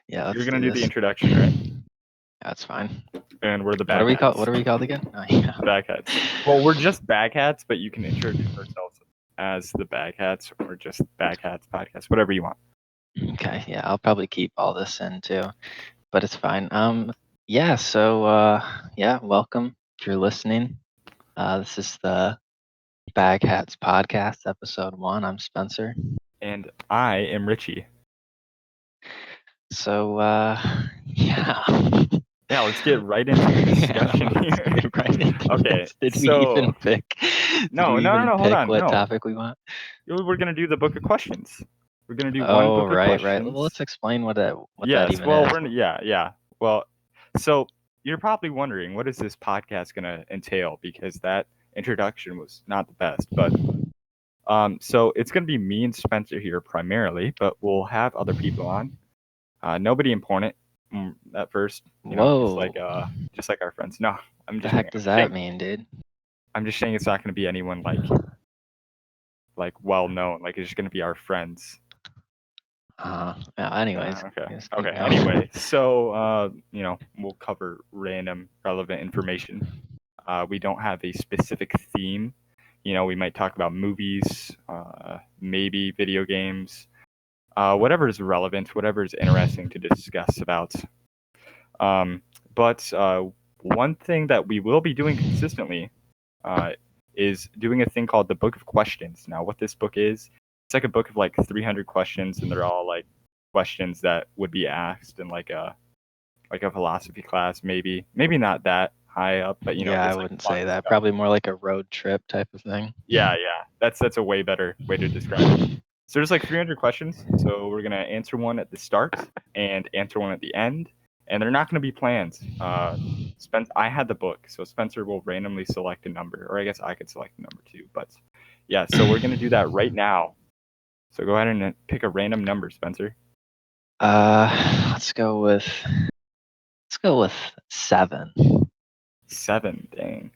Yeah, You're let's gonna do do the this. introduction, right? That's fine. And we're the What are we called? Baghats. What are we called again? Oh, yeah. Baghats. Well, we're just Baghats, but you can introduce ourselves as the Baghats or just Baghats podcast, whatever you want. Okay. Yeah, I'll probably keep all this in too, but it's fine. Yeah. So, yeah, welcome if you're listening. This is the Bag Hats Podcast, Episode 1. I'm Spencer. And I am Richie. So, yeah. Yeah, let's get right into the discussion Let's here. get right into Okay, this. Did we so even pick? no, Did we no, no, even no, hold pick on, what no. topic we want? We're gonna do the book of questions. We're gonna do one Oh, book of right. questions. Well, let's explain what that Yes, even well, is. yeah. Well, so you're probably wondering, what is this podcast gonna entail? Because that introduction was not the best, but so it's gonna be me and Spencer here primarily, but we'll have other people on. Nobody important at first, Whoa. just like our friends. No, I'm The just heck does that mean, dude? I'm just saying it's not gonna be anyone like well known. Like it's just gonna be our friends. Anyways, Okay. just keep Okay. going. Anyway, so we'll cover random relevant information. We don't have a specific theme. We might talk about movies, maybe video games, whatever is relevant, whatever is interesting to discuss about. But one thing that we will be doing consistently is doing a thing called the Book of Questions. Now, what this book is, it's like a book of like 300 questions, and they're all like questions that would be asked in like a philosophy class, maybe not that high up, but Yeah, I just like wouldn't fun say that. stuff. Probably more like a road trip type of thing. Yeah, that's a way better way to describe it. So there's like 300 questions, so we're gonna answer one at the start and answer one at the end, and they're not gonna be planned. I had the book, so Spencer will randomly select a number, or I guess I could select a number too. But yeah, so we're gonna do that right now. So go ahead and pick a random number, Spencer. Let's go with 7. 7, dang.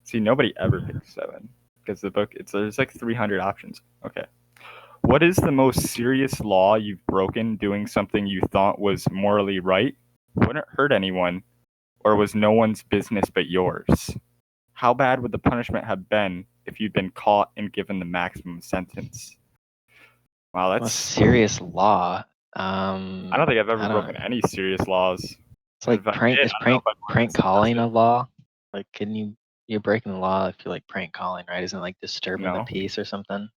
See, nobody ever picks 7 because the book there's like 300 options. Okay. What is the most serious law you've broken doing something you thought was morally right, wouldn't hurt anyone, or was no one's business but yours? How bad would the punishment have been if you'd been caught and given the maximum sentence? Wow, A that's serious law. I don't think I've ever broken any serious laws. It's like If I prank. did, Is I don't know if I'd want prank to discuss calling it. a law? Like, you're breaking the law if you're like prank calling, right? Isn't it like disturbing the No. peace or something?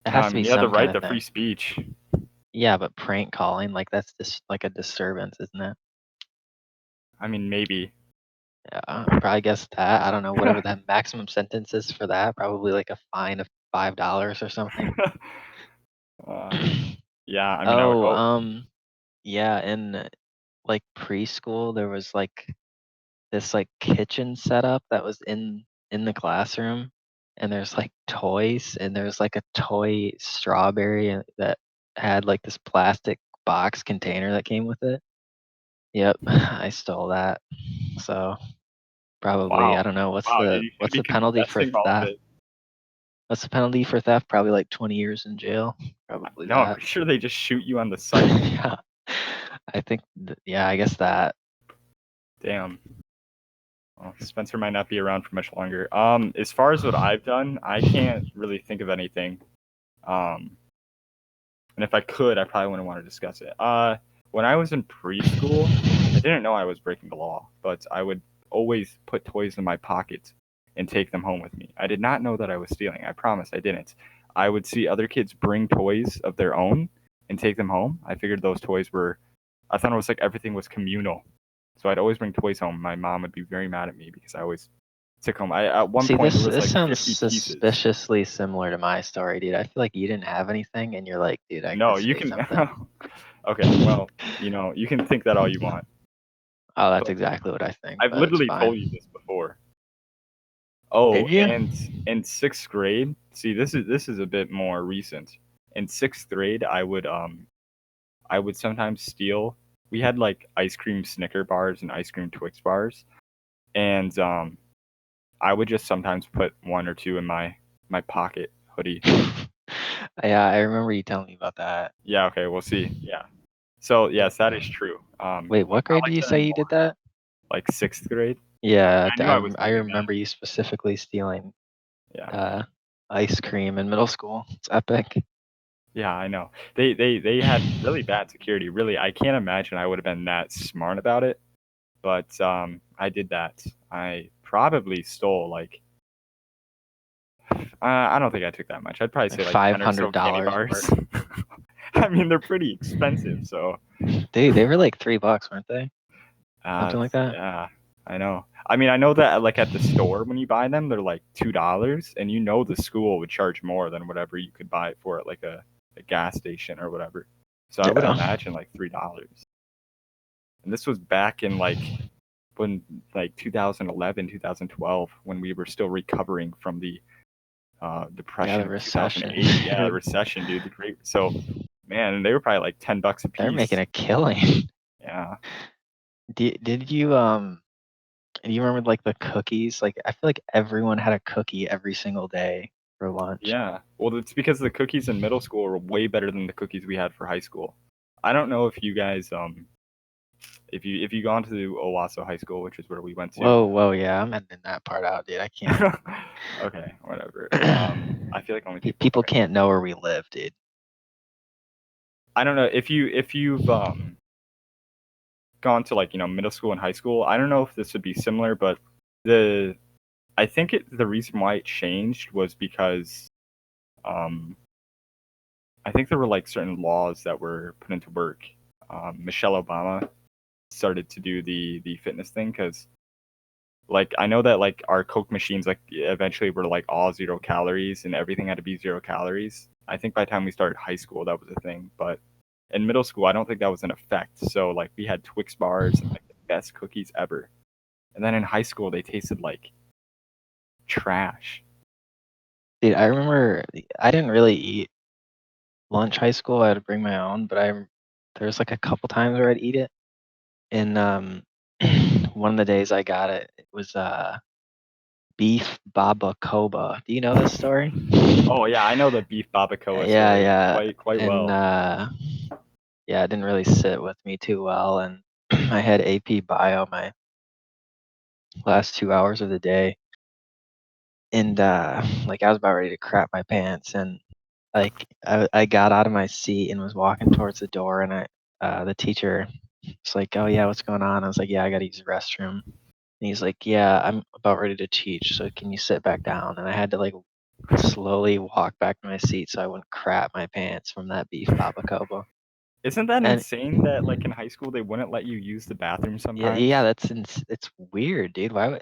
It has to be You have the some kind right of to free thing. speech. Yeah, but prank calling, like that's just like a disturbance, isn't it? I mean, maybe. Yeah, I'd probably guess that. I don't know, whatever that maximum sentence is for that. Probably like a fine of $5 or something. Yeah, I mean, I would hope. Yeah, in like preschool, there was like this like kitchen setup that was in the classroom, and there's like toys, and there's like a toy strawberry that had like this plastic box container that came with it. Yep, I stole that. So probably, I Wow. don't know, Wow, dude, you should be penalty for confessing all of theft? it. What's the penalty for theft? Probably like 20 years in jail. Probably No, I'm that. pretty sure they just shoot you on the site. Yeah. I think yeah, I guess that. Damn. Well, Spencer might not be around for much longer. As far as what I've done, I can't really think of anything. And if I could, I probably wouldn't want to discuss it. When I was in preschool, I didn't know I was breaking the law, but I would always put toys in my pockets and take them home with me. I did not know that I was stealing. I promise I didn't. I would see other kids bring toys of their own and take them home. I figured those toys were, I thought it was like everything was communal. So I'd always bring toys home. My mom would be very mad at me because I always took home. At one See, point, there was this like sounds 50 pieces. suspiciously similar to my story, dude. I feel like you didn't have anything, and you're like, dude, I No, gotta you say can. something. Okay, well, you can think that all you want. Oh, that's But exactly what I think, I've but it's literally told you fine. this before. Oh, Did you? and in 6th grade, see, this is a bit more recent. In 6th grade, I would sometimes steal. We had like ice cream Snicker bars and ice cream Twix bars, and I would just sometimes put one or two in my pocket hoodie. Yeah, I remember you telling me about that. Yeah, okay, we'll see. Yeah. So yes, that is true. Wait, what Not grade did like you that say you anymore. did that? Like sixth grade. Yeah, I knew I was I doing remember you specifically stealing that. Yeah. uh, ice cream in middle school. It's epic. Yeah, I know. They had really bad security. Really, I can't imagine I would have been that smart about it. But I did that. I probably stole like I don't think I took that much. I'd probably Like say like five 10 or hundred so candy dollars bars. worth. I mean, they're pretty expensive, so Dude, they were like $3, weren't they? Something like that. yeah, I know. I mean, I know that like at the store when you buy them, they're like $2, and you know the school would charge more than whatever you could buy it for at like a gas station or whatever. So I would Yeah. imagine like $3. And this was back in like when like 2011, 2012, when we were still recovering from the Yeah, depression the of recession. 2008. Yeah, the recession, dude. The great. So, man, they were probably like $10 a They're making piece. a killing. Yeah. Did you do you remember like the cookies? Like I feel like everyone had a cookie every single day for lunch. Yeah. Well, it's because the cookies in middle school were way better than the cookies we had for high school. I don't know if you guys if you gone to Owasso High School, which is where we went to. Whoa, yeah, I'm editing that part out, dude. I can't. Okay, whatever. I feel like only people People think I. can't know where we live, dude. I don't know if you've gone to like middle school and high school. I don't know if this would be similar, but the I think the reason why it changed was because um, I think there were like certain laws that were put into work. Michelle Obama started to do the fitness thing because like I know that like our Coke machines like eventually were like all 0 calories and everything had to be 0 calories. I think by the time we started high school that was a thing, but in middle school I don't think that was in effect. So like we had Twix bars and like the best cookies ever, and then in high school they tasted like trash. Dude, I remember I didn't really eat lunch high school. I had to bring my own, but there was like a couple times where I'd eat it. And one of the days I got it, it was beef baba koba. Do you know this story? Oh yeah, I know the beef barbacoa Yeah, story yeah. quite And well. yeah, it didn't really sit with me too well. And I had AP bio my last 2 hours of the day. And like I was about ready to crap my pants. And like I got out of my seat and was walking towards the door. And the teacher was like, "Oh, yeah, what's going on?" I was like, "Yeah, I got to use the restroom." And he's like, "Yeah, I'm about ready to teach. So can you sit back down?" And I had to like slowly walk back to my seat so I wouldn't crap my pants from that beef baba koba. Isn't that And insane that like in high school they wouldn't let you use the bathroom yeah, sometimes? it's weird, dude. Why would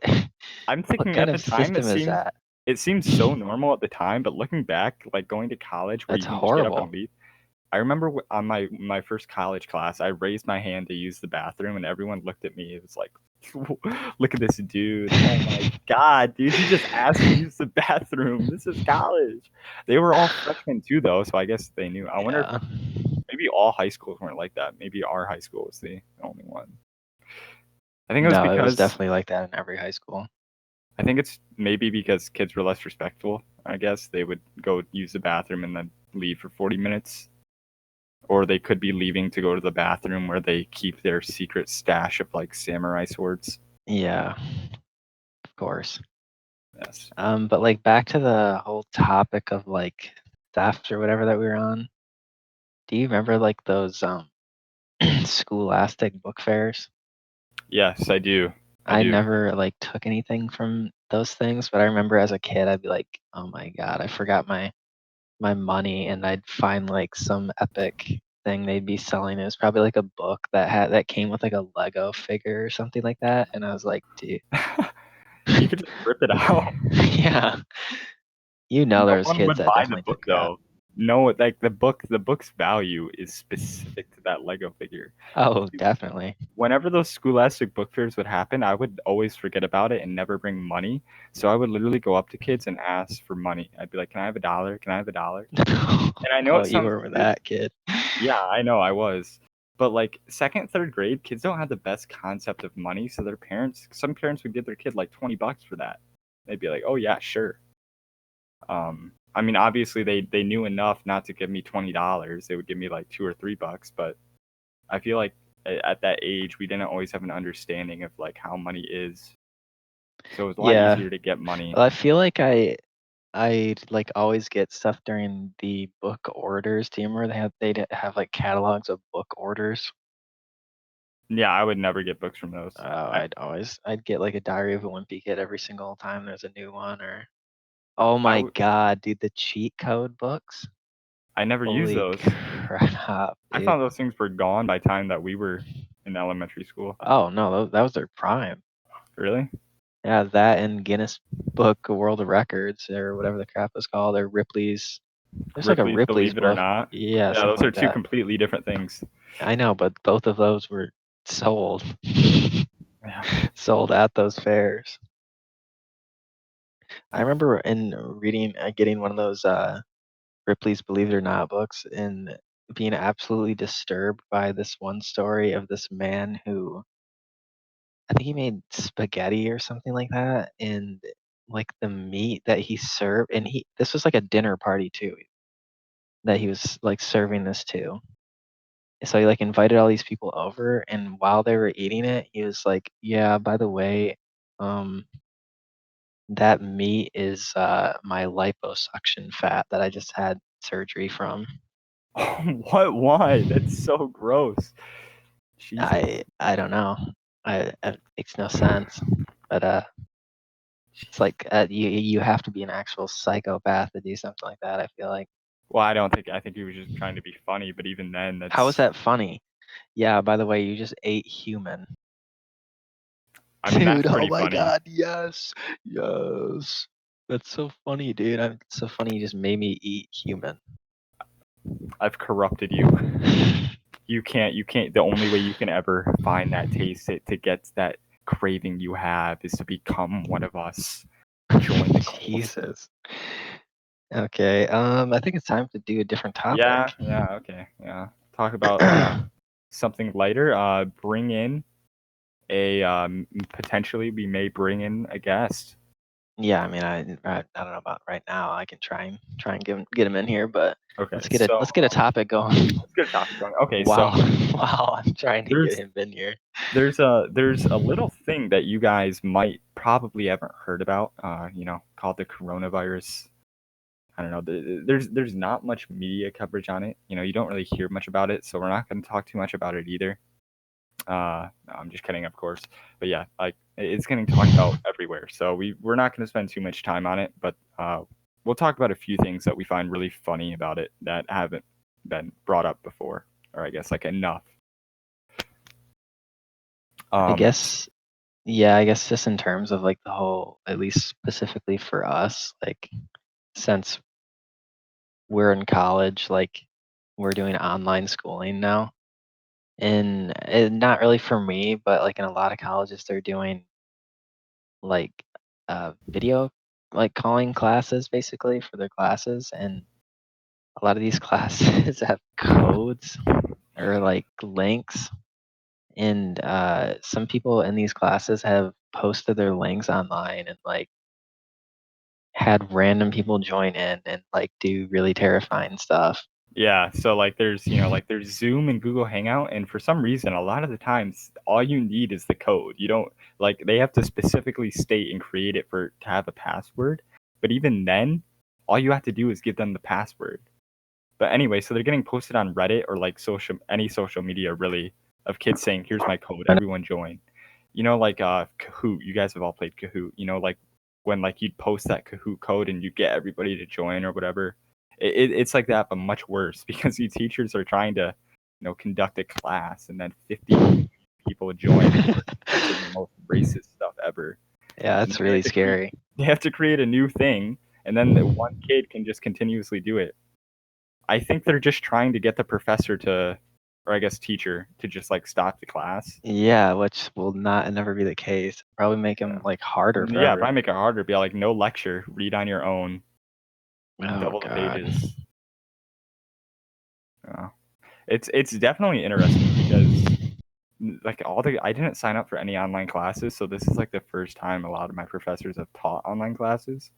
I'm what thinking kind at the of time system is that? it seemed so normal at the time, but looking back, like going to college where That's you can just get up and horrible. leave. I remember on my first college class, I raised my hand to use the bathroom, and everyone looked at me. It was like, "Look at this dude! Oh my god, dude! He just asked to use the bathroom. This is college." They were all freshmen too, though, so I guess they knew. I wonder if Yeah. maybe all high schools weren't like that. Maybe our high school was the only one. I think it was No, it was because definitely like that in every high school. I think it's maybe because kids were less respectful. I guess they would go use the bathroom and then leave for 40 minutes. Or they could be leaving to go to the bathroom where they keep their secret stash of like samurai swords. Yeah, of course. Yes. But like back to the whole topic of like theft or whatever that we were on. Do you remember like those scholastic book fairs? Yes, I do. I I do. never like took anything from those things, but I remember as a kid I'd be like, "Oh my God, I forgot my money," and I'd find like some epic thing they'd be selling. It was probably like a book that came with like a Lego figure or something like that, and I was like, "Dude, You could just rip it out. yeah, you know, No there's one kids would that buy the definitely book took crap." though. No, like the book's value is specific to that Lego figure. Oh, definitely. Whenever those scholastic book fairs would happen, I would always forget about it and never bring money. So I would literally go up to kids and ask for money. I'd be like, "Can I have $1? Can I have $1?" And I know Oh, it you sounds were stupid. that kid. Yeah, I know I was. But like second, third grade, kids don't have the best concept of money, so some parents would give their kid like $20 for that. They'd be like, "Oh yeah, sure." I mean, obviously they knew enough not to give me $20. They would give me like $2 or $3, but I feel like at that age we didn't always have an understanding of like how money is. So it was a lot Yeah. easier to get money. Well, I feel like I like always get stuff during the book orders. Do you remember they'd have like catalogs of book orders? Yeah, I would never get books from those. I'd get like a Diary of a Wimpy Kid every single time there's a new one. Or oh I, my w- God, dude, the cheat code books. I never used Holy those. crap, I dude. thought those things were gone by time that we were in elementary school. Oh no, that was their prime. Really? Yeah, that and Guinness Book of World Records or whatever the crap is called, or Ripley's. There's like a Ripley's Ripley's Believe It or book. Not. Yeah, Yeah, something those are like two that. completely different things. I know, but both of those were sold. Yeah. Sold at those fairs. I remember in reading, getting one of those Ripley's Believe It or Not books and being absolutely disturbed by this one story of this man who I think he made spaghetti or something like that, and like the meat that he served, and he this was like a dinner party too that he was like serving this to. So he like invited all these people over, and while they were eating it, he was like, "Yeah, by the way, um, that meat is my liposuction fat that I just had surgery from." What? Why? That's so gross. Jesus. I don't know. It makes no sense. But it's like you have to be an actual psychopath to do something like that. I feel like. Well, I don't think. I think he was just trying to be funny, but even then, How is that's. that funny? Yeah. By the way, you just ate human. I mean, Dude, that's oh pretty my funny. God, yes, yes. That's so funny, dude. It's so funny you just made me eat human. I've corrupted you. You can't. You can't. The only way you can ever find that taste to get that craving you have is to become one of us. Join the cult. Jesus. Okay, I think it's time to do a different topic. Yeah. Yeah. Okay. Yeah. Talk about something lighter. Bring in a potentially we may bring in a guest. Yeah, I mean, I don't know about right now. I can try and get him in here, but Okay. let's get a topic going Let's get a topic going. Okay. So while while I'm trying to get there's him in here. there's a little thing that you guys might probably haven't heard about. Called the coronavirus. I don't know. There's not much media coverage on it. You don't really hear much about it, so we're not going to talk too much about it either. No, I'm just kidding, of course. But yeah, like it's getting talked about everywhere. So we're not going to spend too much time on it, but we'll talk about a few things that we find really funny about it that haven't been brought up before, or I guess like enough. I Um, guess, yeah, I guess just in terms of like the whole, at least specifically for us, like since we're in college, like we're doing online schooling now. And not really for me, but like in a lot of colleges, they're doing like video like calling classes basically for their classes. And a lot of these classes have codes or like links. And some people in these classes have posted their links online and like had random people join in and like do really terrifying stuff. Yeah, so like there's Zoom and Google Hangout, and for some reason, a lot of the times, all you need is the code. You don't like they have to specifically state and create it for to have a password. But even then, all you have to do is give them the password. But anyway, so they're getting posted on Reddit or like any social media really of kids saying, "Here's my code, everyone join." Like Kahoot. You guys have all played Kahoot. Like when like you'd post that Kahoot code and you get everybody to join or whatever. It's like that, but much worse because you teachers are trying to, conduct a class and then 50 people join and start posting the most racist stuff ever. Yeah, And that's then they really have to create scary. they have to create a new thing, and then the one kid can just continuously do it. I think they're just trying to get the professor to, or I guess teacher, to just like stop the class. Yeah, which will not never be the case. Probably make Yeah. them like harder for Yeah, probably everyone. make it harder. Be like, no lecture, read on your own, Oh double the God. pages. Yeah. It's definitely interesting because like I didn't sign up for any online classes, so this is like the first time a lot of my professors have taught online classes.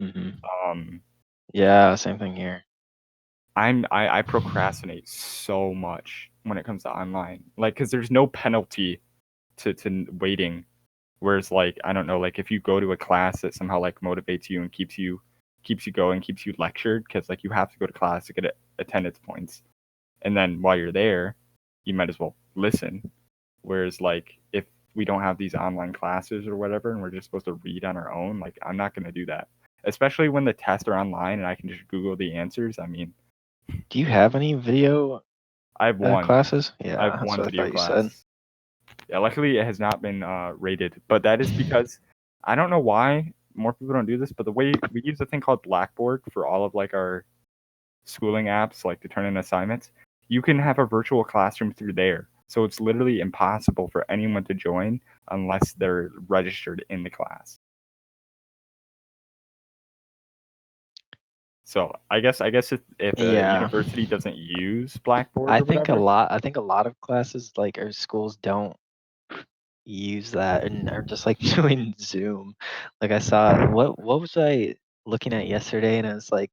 Hmm. Um, Yeah, same thing here. I procrastinate so much. when it comes to online. Like, because there's no penalty to waiting. Whereas, like, I don't know, like if you go to a class that somehow like motivates you and keeps you going, keeps you lectured, because like you have to go to class to get attendance points, and then while you're there, you might as well listen. Whereas, like, if we don't have these online classes or whatever, and we're just supposed to read on our own, like, I'm not gonna do that. Especially when the tests are online and I can just Google the answers. I mean, Do you have any video I have one. classes? I have Yeah, that's one what I video thought you said. class. Yeah, luckily it has not been rated, but that is because I don't know why more people don't do this, but the way we use a thing called Blackboard for all of like our schooling apps, like to turn in assignments, you can have a virtual classroom through there. So it's literally impossible for anyone to join unless they're registered in the class. So I guess if a Yeah, university doesn't use Blackboard or whatever, I think a lot of classes like or schools don't use that and are just like doing Zoom. Like I saw what was I looking at yesterday and it was like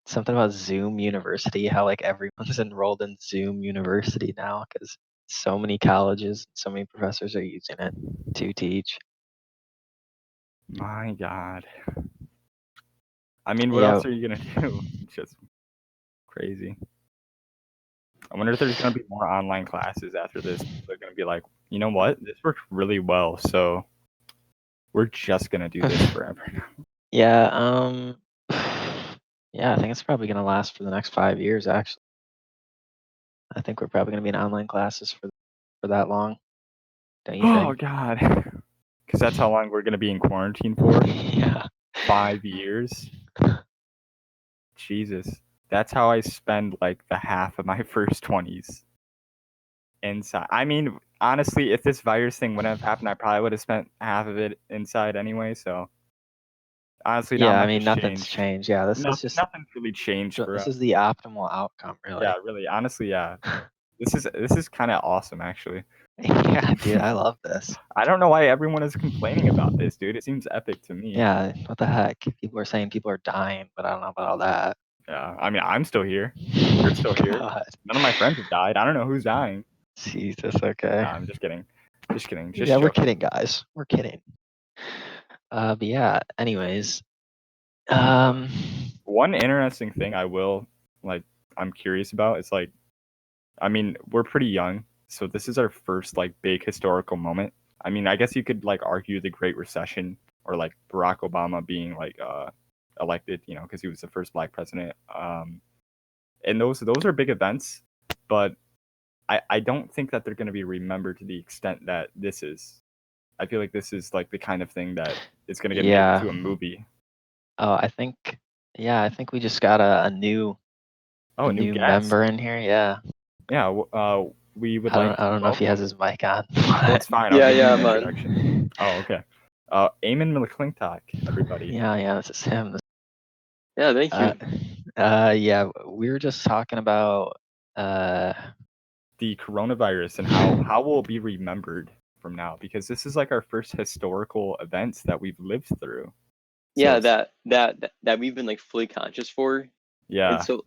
something about Zoom University, how like everyone's enrolled in Zoom University now because so many colleges, so many professors are using it to teach. my God. I mean, what Yeah, else are you gonna do? It's just crazy. I wonder if there's gonna be more online classes after this. They're gonna be like, you know what? This worked really well, so we're just gonna do this forever now. yeah, yeah, I think it's probably gonna last for the next 5 years, actually. I think we're probably gonna be in online classes for that long, don't you Oh think? God, because that's how long we're gonna be in quarantine for. Yeah. 5 years. Jesus, that's how I spend like the half of my first 20s inside. I mean, honestly, if this virus thing wouldn't have happened, I probably would have spent half of it inside anyway. So honestly, not Yeah, I much mean, has nothing's changed. changed. Yeah, this is just Nothing's really changed for this us. is the optimal outcome, Yeah, really. really, honestly, yeah. This is kind of awesome, actually. Yeah, dude, I love this. I don't know why everyone is complaining about this, dude. It seems epic to me. Yeah, what the heck? People are saying people are dying, but I don't know about all that. Yeah, I mean, I'm still here. You're still here. God, None of my friends have died. I don't know who's dying. Jesus, okay. Nah, I'm just kidding. Just kidding. Yeah, Just we're joking. kidding, guys. We're kidding. But yeah, anyways, Uh, um, one interesting thing I will like, I'm curious about is like, I mean, we're pretty young, so this is our first like big historical moment. I mean, I guess you could like argue the Great Recession or like Barack Obama being like elected, you know, because he was the first black president. And those are big events, but I don't think that they're going to be remembered to the extent that this is. I feel like this is like the kind of thing that is going to get made yeah. into a movie. Oh, yeah, I think we just got Oh, a a new new guest. member in here. Yeah, Yeah, we would like I to don't know if he has welcome. his mic on, Oh, but it's fine. I'll Yeah, give him yeah, an I'm introduction. on. Oh, okay. Eamon McClintock, everybody. yeah, this is him. Yeah, thank you. Yeah, we were just talking about uh The coronavirus and how will it be remembered from now? Because this is like our first historical events that we've lived through. So Yeah, it's that we've been like fully conscious for. And yeah, so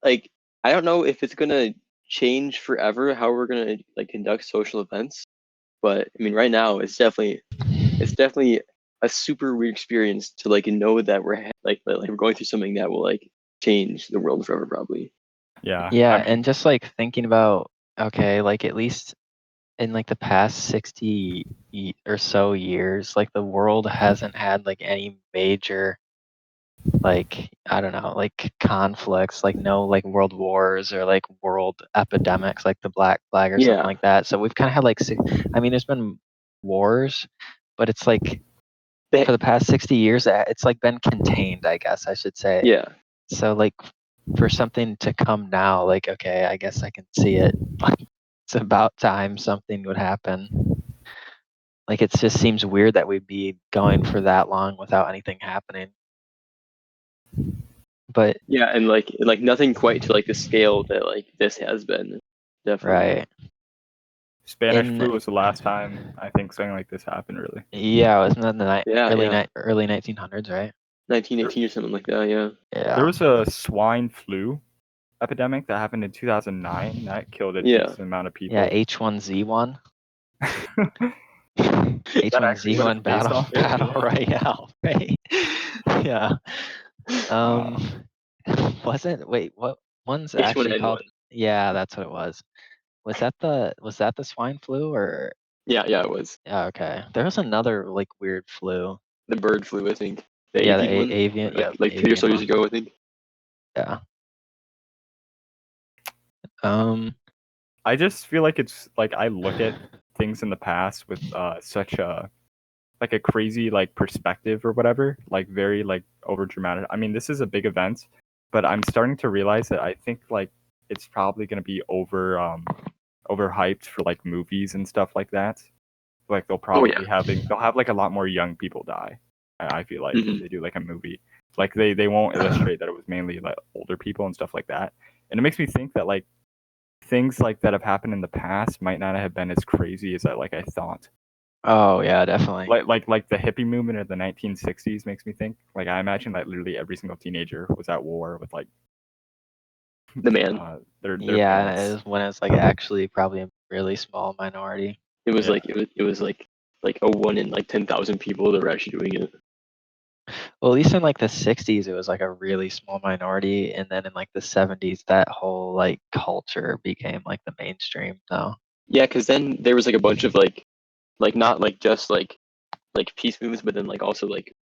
like I don't know if it's gonna change forever how we're gonna like conduct social events, but I mean right now it's definitely a super weird experience to like know that like we're going through something that will like change the world forever probably. yeah. yeah, I mean, and just like thinking about okay, like at least in like the past 60 or so years, like the world hasn't had like any major like I don't know, like conflicts, like no like world wars or like world epidemics like the Black Flag or something Yeah. like that. So we've kind of had like I mean there's been wars, but it's like for They, the past 60 years it's like been contained, I guess I should say. yeah. So like for something to come now, like okay, I guess I can see it. Like it's about time something would happen. Like it just seems weird that we'd be going for that long without anything happening. But Yeah, and like nothing quite to like the scale that like this has been. Definitely. right. Spanish In flu was the last time I think something like this happened. Really, yeah, wasn't that in the Yeah, yeah. early 1900s, right? 1918 or something like that, yeah. there Yeah. was a swine flu epidemic that happened in 2009 that killed a Yeah. decent amount of Yeah, people. H1Z1. That actually what it's H1Z1 based battle off of? battle Yeah. royale, right? Yeah. Uh, Wasn't wait, what one's actually H1N1. called? Yeah, that's what it was. Was that the swine flu or? Yeah, it was. Yeah, okay. There was another like weird flu. The bird flu, I think. The Yeah, the avian one. avian. Yeah, Like 3 or so avian years one. ago, I think. Yeah. Um. I just feel like it's like I look at things in the past with such a like a crazy like perspective or whatever, like very like over dramatic. I mean, this is a big event, but I'm starting to realize that I think like it's probably going to be overhyped for like movies and stuff like that. Like they'll Oh yeah. probably they'll have like a lot more young people die. I feel like if Mhm. they do like a movie, like they won't illustrate that it was mainly like older people and stuff like that. And it makes me think that like things like that have happened in the past might not have been as crazy as I thought. Oh yeah, definitely. Like the hippie movement of the 1960s makes me think. Like I imagine that literally every single teenager was at war with like The man. their Yeah, and it parents. was when it's like actually probably a really small minority. It was Yeah. like it was like a 1 in like 10,000 people that were actually doing it. Well, at least in like the 60s, it was like a really small minority, and then in like the 70s, that whole like culture became like the mainstream. So Yeah, because then there was like a bunch of like not like just like peace movements, but then like also like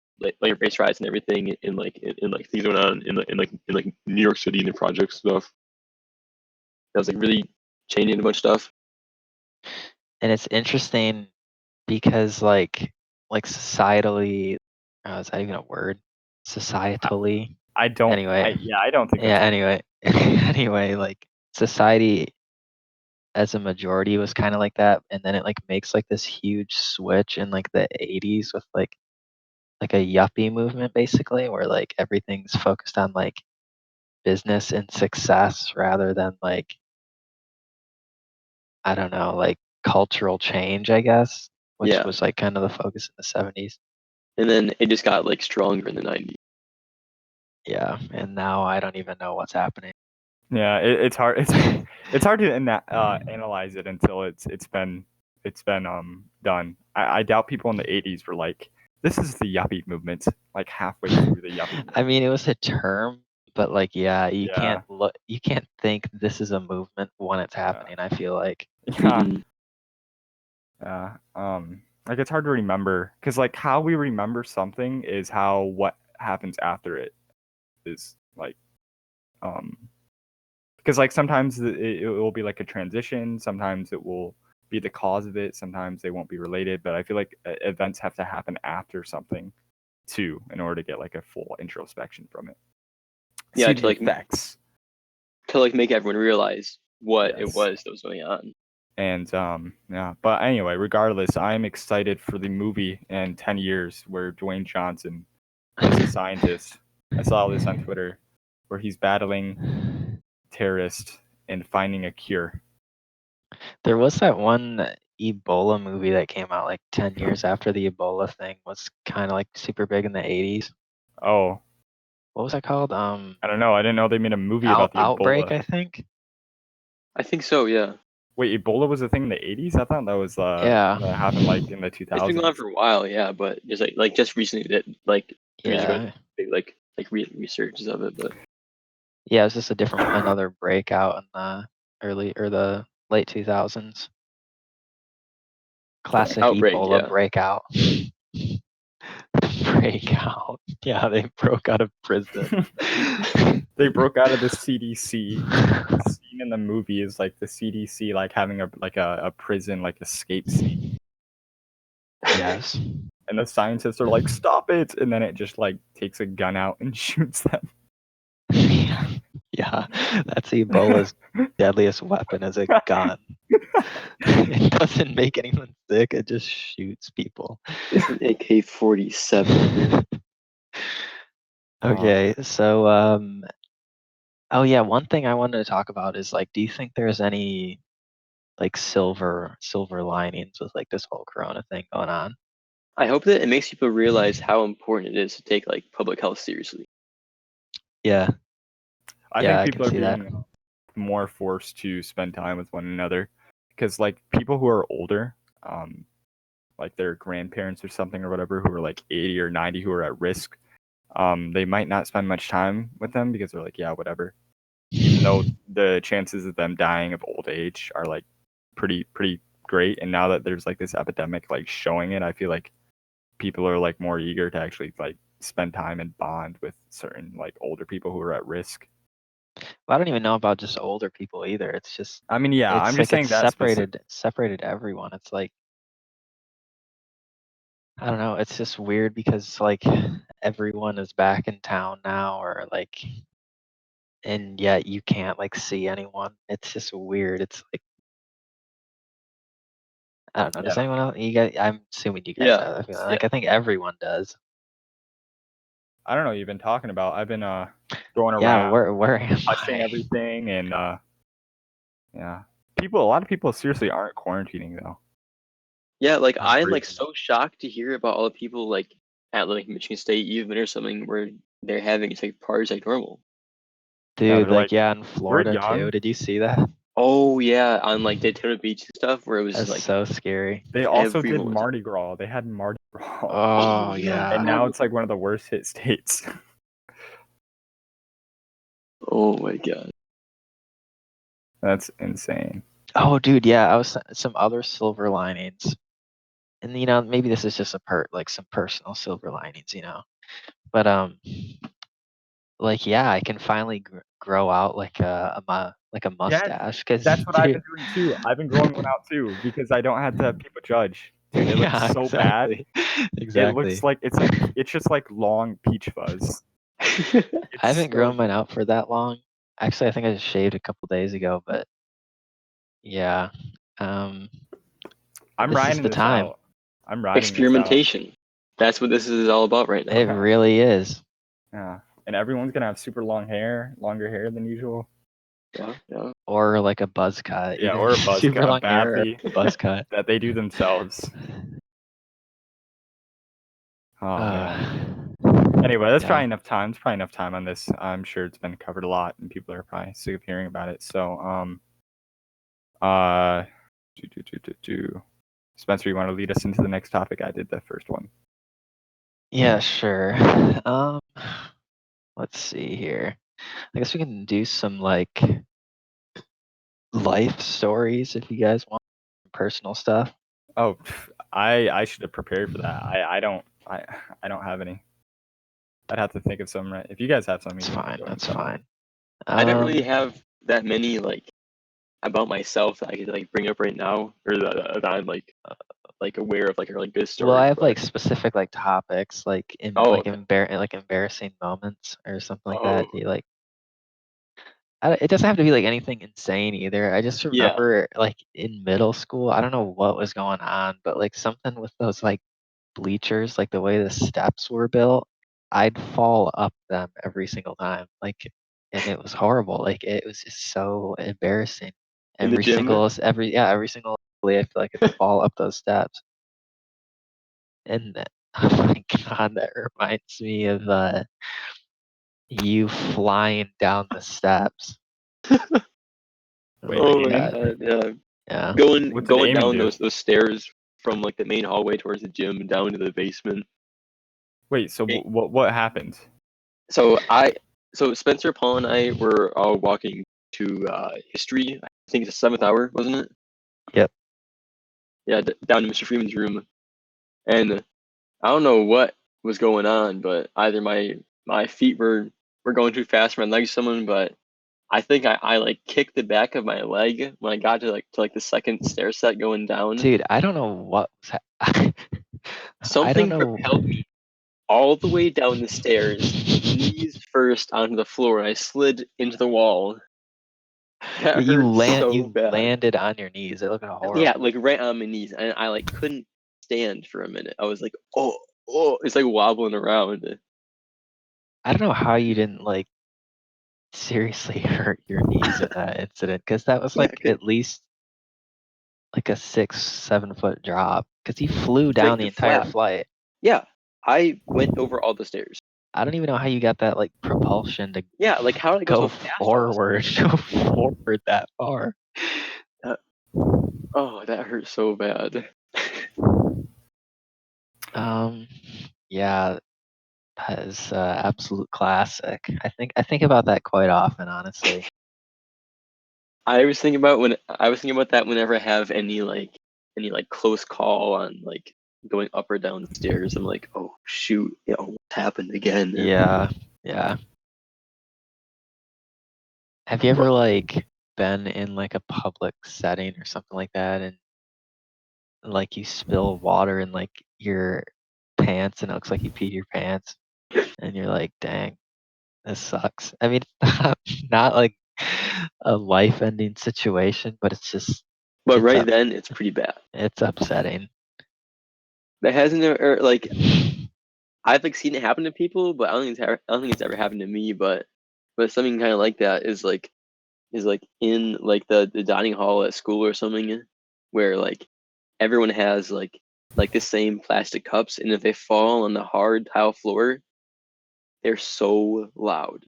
race riots and everything in like things going on in like New York City and the project stuff. That was like really changing a bunch of stuff. and it's interesting because like societally, is that even a word? Societally. Anyway, I don't think yeah. that's a word. Anyway, anyway, like society as a majority was kind of like that, and then it like makes like this huge switch in like the 80s with like a yuppie movement basically, where like everything's focused on like business and success rather than like, I don't know, like cultural change, I guess, which Yeah, was like kind of the focus in the 70s. and then it just got like stronger in the 90s. Yeah, and now I don't even know what's happening. Yeah, it's hard. It's hard to analyze it until it's been done. I doubt people in the 80s were like, this is the yuppie movement, like halfway through the yuppie I movement. mean, it was a term, but like, yeah, Yeah, you can't think this is a movement when it's yeah, happening. I feel like. yeah, Mhm. yeah. Like it's hard to remember because like how we remember something is how what happens after it is like um because like sometimes it will be like a transition, sometimes it will be the cause of it, sometimes they won't be related, but I feel like events have to happen after something too in order to get like a full introspection from it, Yeah, see the effects. to like make everyone realize what it Yes. was that was going on. And yeah, but anyway, regardless, I'm excited for the movie in 10 years where Dwayne Johnson is a scientist. I saw this on Twitter where he's battling terrorists and finding a cure. There was that one Ebola movie that came out like 10 years after the Ebola thing was kind of like super big in the 80s. Oh, What was that called? I don't know. I didn't know they made a movie about the Outbreak, Ebola. I think. I think so. Yeah, Wait, Ebola was a thing in the 80s? I thought that was Yeah. that happened like in the it's been going on 2000s. for a while. Yeah, but just like just recently that like 2 years ago, Yeah. big like researches of it. But Yeah, it was just another breakout in the early or the late 2000s. Classic outbreak. Ebola Yeah, breakout. Breakout. Yeah, they broke out of prison. They broke out of the CDC. The scene in the movie is like the CDC like having a prison like escape scene. Yes. And the scientists are like, stop it, and then it just like takes a gun out and shoots them. Yeah, that's Ebola's deadliest weapon is a gun. It doesn't make anyone sick, it just shoots people. it's an AK-47. Okay, so oh yeah, one thing I wanted to talk about is like, do you think there's any like silver linings with like this whole corona thing going on? I hope that it makes people realize how important it is to take like public health seriously. Yeah, I yeah, think I can people are see that. being more forced to spend time with one another, because like people who are older, like their grandparents or something or whatever, who are like 80 or 90, who are at risk, they might not spend much time with them because they're like, yeah, whatever. Even though the chances of them dying of old age are like pretty great, and now that there's like this epidemic like showing it, I feel like people are like more eager to actually like spend time and bond with certain like older people who are at risk. Well, I don't even know about just older people either. It's just I mean, yeah, I'm it's just like saying it's that specific. separated everyone. It's like I don't know. It's just weird because like everyone is back in town now, or like, and yet you can't like see anyone. It's just weird. It's like I don't know. Does Yeah, anyone else? You guys? I'm assuming you guys Yeah. have. I feel Yeah. like I think everyone does. I don't know what you've been talking about. I've been going Yeah. around Where am touching I? everything, and yeah, a lot of people seriously aren't quarantining though. Yeah, like I'm I'm like crazy. so shocked to hear about all the people like at like Michigan State even or something where they're having it's like parties like normal. Yeah, Dude, they're like like, yeah, in we're Florida too. young. Did you see that? Oh yeah, on like Daytona Beach and stuff where it was just That's like so scary. They also did everyone was. Mardi Gras. They had Mardi Gras, Oh Oh yeah, and yeah. now it's like one of the worst hit states. oh my god. That's insane. Oh, dude, yeah. I was some other silver linings, and maybe this is just like some personal silver linings, but like yeah, I can finally grow out like like a Yes, mustache, because that's what I've dude, been doing too. I've been growing one out too because I don't have to have people judge. Dude, it looks yeah, so bad. exactly, It looks exactly. like it's just like long peach fuzz. I It's haven't so grown mine good. out for that long. Actually, I think I just shaved a couple days ago, but yeah, um, I'm this is riding the this time. out. I'm riding this out. Experimentation. That's what this is all about right It now. really is. Yeah. And everyone's gonna have super long hair, longer hair than usual. Yeah, yeah. Or like a buzz cut, Yeah, either or a buzz cut, super a long hair or bappy a buzz cut. that they do themselves. Oh man. Anyway, that's Yeah. probably enough time. It's probably enough time on this. I'm sure it's been covered a lot, and people are probably sick of hearing about it. So, uh, Spencer, you want to lead us into the next topic? I did the first one. Yeah, sure. Um, let's see here. I guess we can do some like life stories if you guys want personal stuff. Oh, I should have prepared for that. I don't have any. I'd have to think of some. Right? If you guys have some, you That's can fine. go ahead and That's tell me. fine. I don't really have that many like about myself that I could like bring up right now or that I'm like aware of like are like good Well, I stories, have but like specific like topics, like oh okay. like embarrassing moments or something like Oh that. Do you like? It doesn't have to be like anything insane either. I just yeah. remember like in middle school, I don't know what was going on, but like something with those like bleachers, like the way the steps were built, I'd fall up them every single time. Like, and it was horrible. Like it was just so embarrassing. In the gym. Every single day I feel like I'd fall up those steps. And oh my god, that reminds me of you flying down the steps. Wait, Oh Oh my my Eamon? god. god, yeah. Yeah. Going What did going Eamon down do? those stairs from like the main hallway towards the gym down to the basement. Wait, so Hey, what happened? so I so Spencer, Paul, and I were all walking to history. I think it's the 7th hour, wasn't it? Yep. Yeah, down to Mr. Freeman's room, and I don't know what was going on, but either my feet were going too fast for my legs, someone, but I think I like kicked the back of my leg when I got to like the second stair set going down. Dude, I don't know what was I don't Something know. propelled me all the way down the stairs, knees first onto the floor, and I slid into the wall. That hurt so You bad. landed on your knees. It looked Yeah, horrible. like right on my knees, and I like couldn't stand for a minute. I was like, oh, it's like wobbling around. I don't know how you didn't like seriously hurt your knees in that incident, because that was Yeah, like at least like a 6, 7 foot drop, because he flew it's like down the the entire flap. flight. Yeah, I went over all the stairs. I don't even know how you got that like propulsion to Yeah, like how did I go go so fast all of a forward, go forward that far. sudden? Oh, that hurt so bad. Yeah, that is absolute classic. I think about that quite often, honestly. I was thinking about that whenever I have any close call on like going up or down the stairs. I'm like, oh shoot, it almost happened again. Yeah, yeah. Have you ever But like been in like a public setting or something like that, and like you spill water in like your pants, and it looks like you peed your pants, and you're like, dang, this sucks. I mean, not like a life-ending situation, but it's just it's right up then it's pretty bad. it's upsetting. That hasn't ever like I've like seen it happen to people, but I don't think it's ever happened to me. But something kind of like that is like in like the dining hall at school or something, where like everyone has like the same plastic cups, and if they fall on the hard tile floor, they're so loud.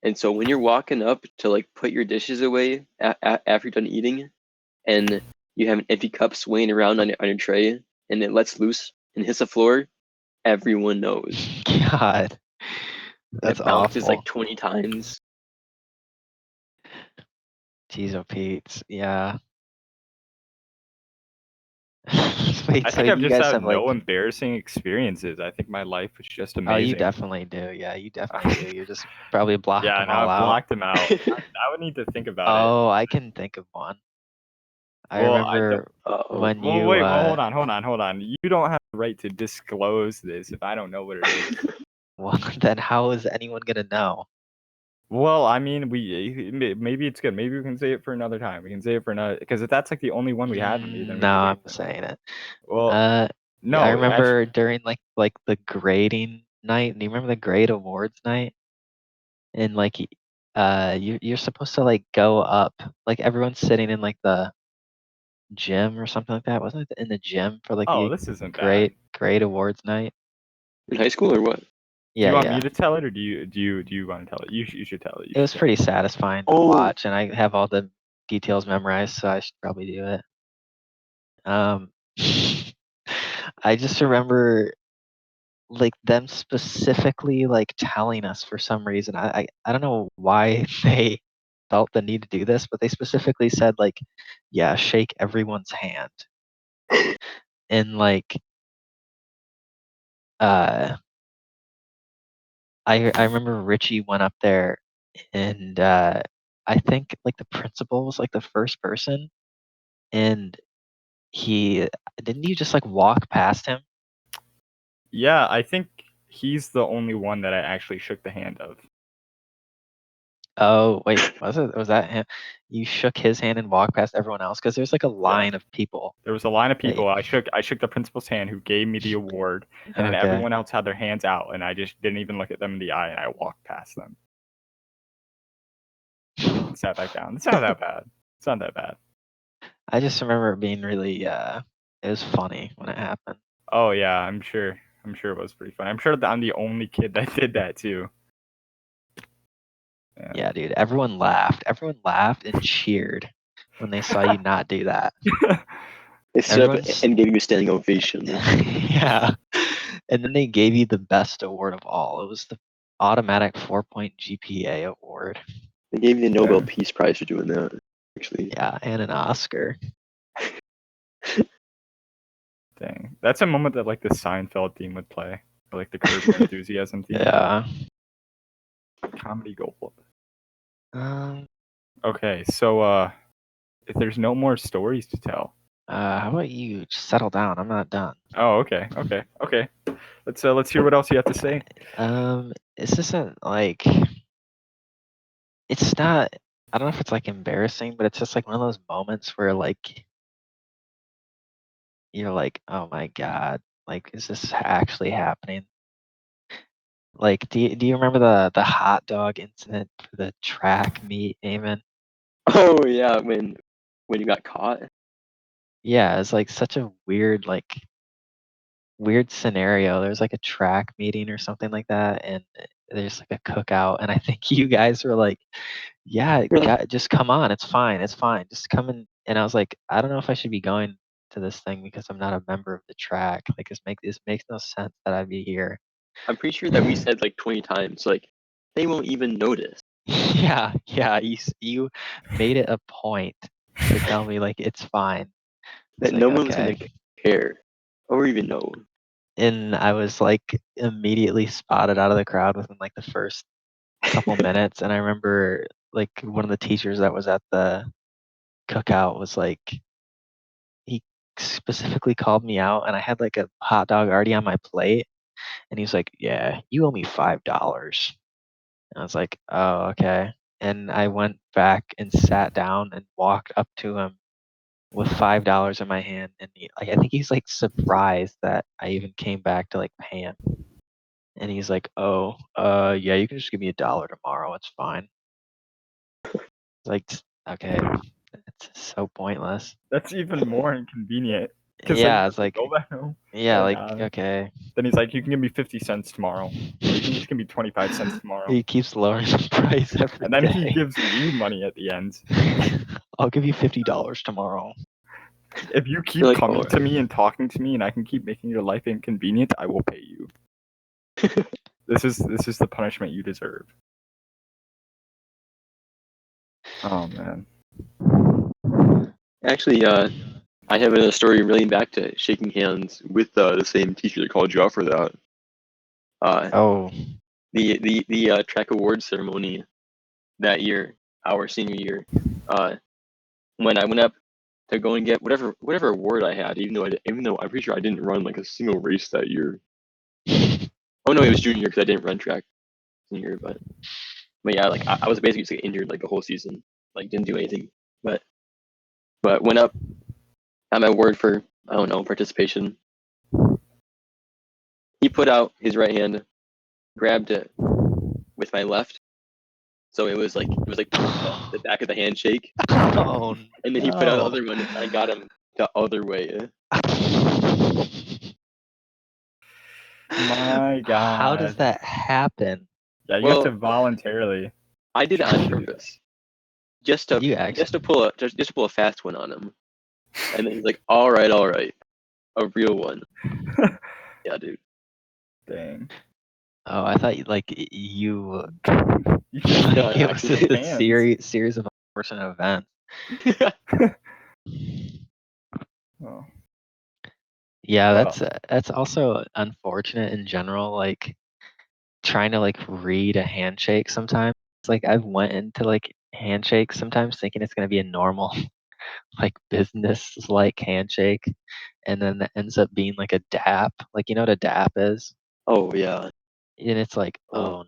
And so when you're walking up to like put your dishes away after you're done eating, and you have an empty cup swaying around on your tray, and it lets loose and hits the floor, everyone knows. God, And that's it bounces like awful. 20 times. Jeez, oh Pete. Yeah. Wait, I so think I've you just guys had have like no embarrassing experiences. I think my life was just oh, you amazing. definitely do. Yeah, you definitely do. You just probably block Yeah, them now all I've out. blocked them out. I would need to think about it. Oh, I can think of one. I Well, I don't. remember Uh-oh. when Well, you wait. Well, hold on. You don't have the right to disclose this if I don't know what it is. well, then how is anyone gonna know? Well, I mean, maybe it's good. Maybe we can say it for another time. We can say it for another because if that's like the only one we have of me, then we No, can wait I'm for another. saying it. Well, Uh, I no, remember actually, during like the grading night. Do you remember the grade awards night? And like, you're supposed to like go up. Like everyone's sitting in like the gym or something like that. Wasn't it in the gym for like oh, the this isn't bad. grade awards night? In high school or what? Do you Yeah, want me yeah. to tell it or do you want to tell it? You should tell it. You It should was tell pretty it. satisfying to Oh, watch, and I have all the details memorized, so I should probably do it. Um, I just remember like them specifically like telling us for some reason. I don't know why they felt the need to do this, but they specifically said like, yeah, shake everyone's hand. And like uh I remember Richie went up there and I think like the principal was like the first person and he didn't you just like walk past him? Yeah, I think he's the only one that I actually shook the hand of. Oh, wait, was that him? You shook his hand and walked past everyone else because there's like a Yeah. line of people. There was a line of Hey, people. I shook the principal's hand who gave me the award, and then okay. everyone else had their hands out, and I just didn't even look at them in the eye, and I walked past them and sat back down. It's not that bad. It's not that bad. I just remember it being really it was funny when it happened. Oh yeah, I'm sure. I'm sure it was pretty fun. I'm sure that I'm the only kid that did that too. Yeah. Yeah, dude, everyone laughed. Everyone laughed and cheered when they saw you not do that. they stood up Everyone's and gave you a standing ovation. yeah. And then they gave you the best award of all. It was the automatic 4-point GPA award. They gave you the Nobel Yeah. Peace Prize for doing that. Actually, Yeah, and an Oscar. Dang, that's a moment that like the Seinfeld theme would play, or like the Curb Your Enthusiasm theme. Yeah. Comedy gold. Um, Okay, so if there's no more stories to tell. how about you just settle down? I'm not done. Oh, okay. Let's hear what else you have to say. This isn't like it's not I don't know if it's like embarrassing, but it's just like one of those moments where like you're like, oh my God, like is this actually happening? Like, do you remember the hot dog incident for the track meet, Eamon? oh yeah, when you got caught. Yeah, it's like such a weird like weird scenario. There's like a track meeting or something like that, and there's like a cookout, and I think you guys were like, "Yeah, just come on. It's fine. It's fine. Just come in." And I was like, "I don't know if I should be going to this thing because I'm not a member of the track. Like, this makes no sense that I'd be here." I'm pretty sure that we said like 20 times, like they won't even notice. Yeah, you made it a point to tell me like it's fine. It's That like no one's gonna okay. care or even know. And I was like immediately spotted out of the crowd within like the first couple minutes. And I remember like one of the teachers that was at the cookout was like, he specifically called me out, and I had like a hot dog already on my plate. And he's like, "Yeah, you owe me $5." And I was like, "Oh, okay." And I went back and sat down and walked up to him with $5 in my hand, and like I think he's like surprised that I even came back to like pay him. And he's like, "Oh, yeah, you can just give me $1 tomorrow. It's fine." Like, okay, it's so pointless. That's even more inconvenient. Because then you Yeah, have it's to like, go back home. yeah, And like okay. then he's like, you can give me 50 cents tomorrow. Or you can just give me 25 cents tomorrow. He keeps lowering the price every And then he day. gives you money at the end. I'll give you $50 tomorrow. If you keep You're like, coming "Oh." to me and talking to me and I can keep making your life inconvenient, I will pay you. This is the punishment you deserve. Oh man. Actually, I have a story relating back to shaking hands with the same teacher that called you out for that. Oh, The track awards ceremony that year, our senior year, when I went up to go and get whatever award I had, even though I'm pretty sure I didn't run like a single race that year. Oh no, it was junior because I didn't run track senior year, but yeah, like I was basically just like, injured like the whole season, like didn't do anything, but went up, got my award for I don't know participation. He put out his right hand, grabbed it with my left, so it was like the back of the handshake, oh and then he put out the no. other one, and I got him the other way. My How does God. that happen? Yeah, you have to Well, voluntarily I did it on choose to do that. purpose, just to You just to actually. pull a fast one on him, and then he's like, all right, a real one. Yeah, dude. Dang. Oh, I thought you You just No, it was actually. just a hands. series of unfortunate events. Oh. Yeah, Well, that's also unfortunate in general. Like trying to like read a handshake sometimes. Like I've went into like handshakes sometimes thinking it's gonna be a normal like business like handshake, and then that ends up being like a dap. Like you know what a dap is? Oh yeah. And it's like, Oh, oh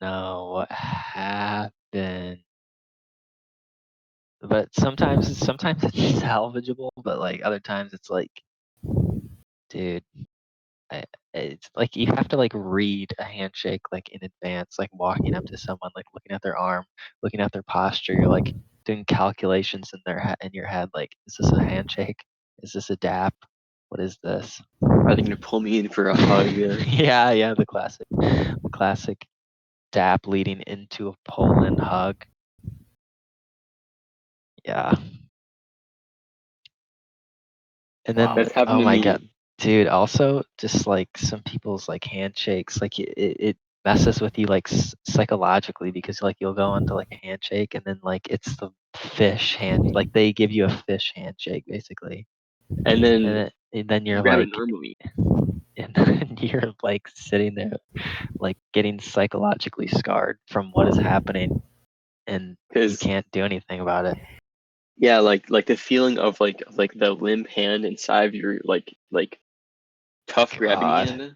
no, what happened? But sometimes it's salvageable, but like other times it's like, dude, I, it's like you have to like read a handshake like in advance, like walking up to someone, like looking at their arm, looking at their posture. You're like doing calculations in in your head, like, is this a handshake? Is this a dap? What is this? are they gonna pull me in for a hug? Yeah, the classic dap leading into a pull-in hug. Yeah. And then, wow. That's happened oh to my me. God, dude, also just like some people's like handshakes, like it messes with you like psychologically because like you'll go into like a handshake and then like it's the fish hand, like they give you a fish handshake basically. And then And then you you're grab it like, normally and then you're like sitting there like getting psychologically scarred from what is happening and you because can't do anything about it. yeah, like the feeling of like the limp hand inside of your like tough grabbing God. hand. It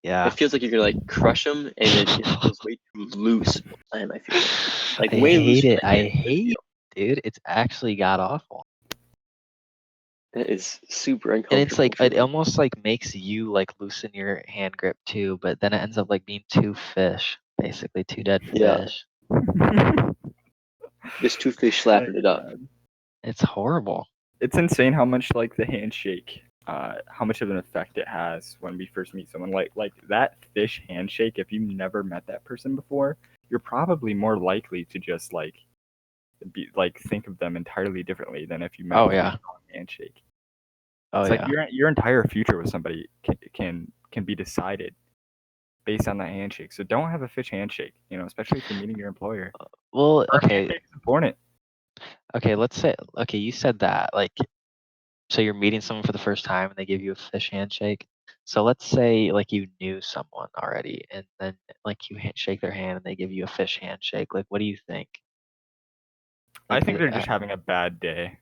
Yeah. feels like you're gonna like crush them, and it feels way too loose all the time. I feel like I way hate looser it. than I it should hate feel. it, dude. It's actually god awful. That is super And it's uncomfortable like for it me. almost like makes you like loosen your hand grip too, but then it ends up like being two fish, basically two dead Yeah, fish. just two fish My slapping it up. God. It's horrible. It's insane how much like the handshake how much of an effect it has when we first meet someone. Like that fish handshake. If you've never met that person before, you're probably more likely to just think of them entirely differently than if you met Oh them yeah. on a handshake. Oh It's like yeah. your entire future with somebody can be decided based on that handshake. So don't have a fish handshake, especially if you're meeting your employer. Well, Our okay. handshake is important. Okay, let's say you said that so you're meeting someone for the first time and they give you a fish handshake. So let's say you knew someone already and then you shake their hand and they give you a fish handshake. What do you think? I think they're just having a bad day.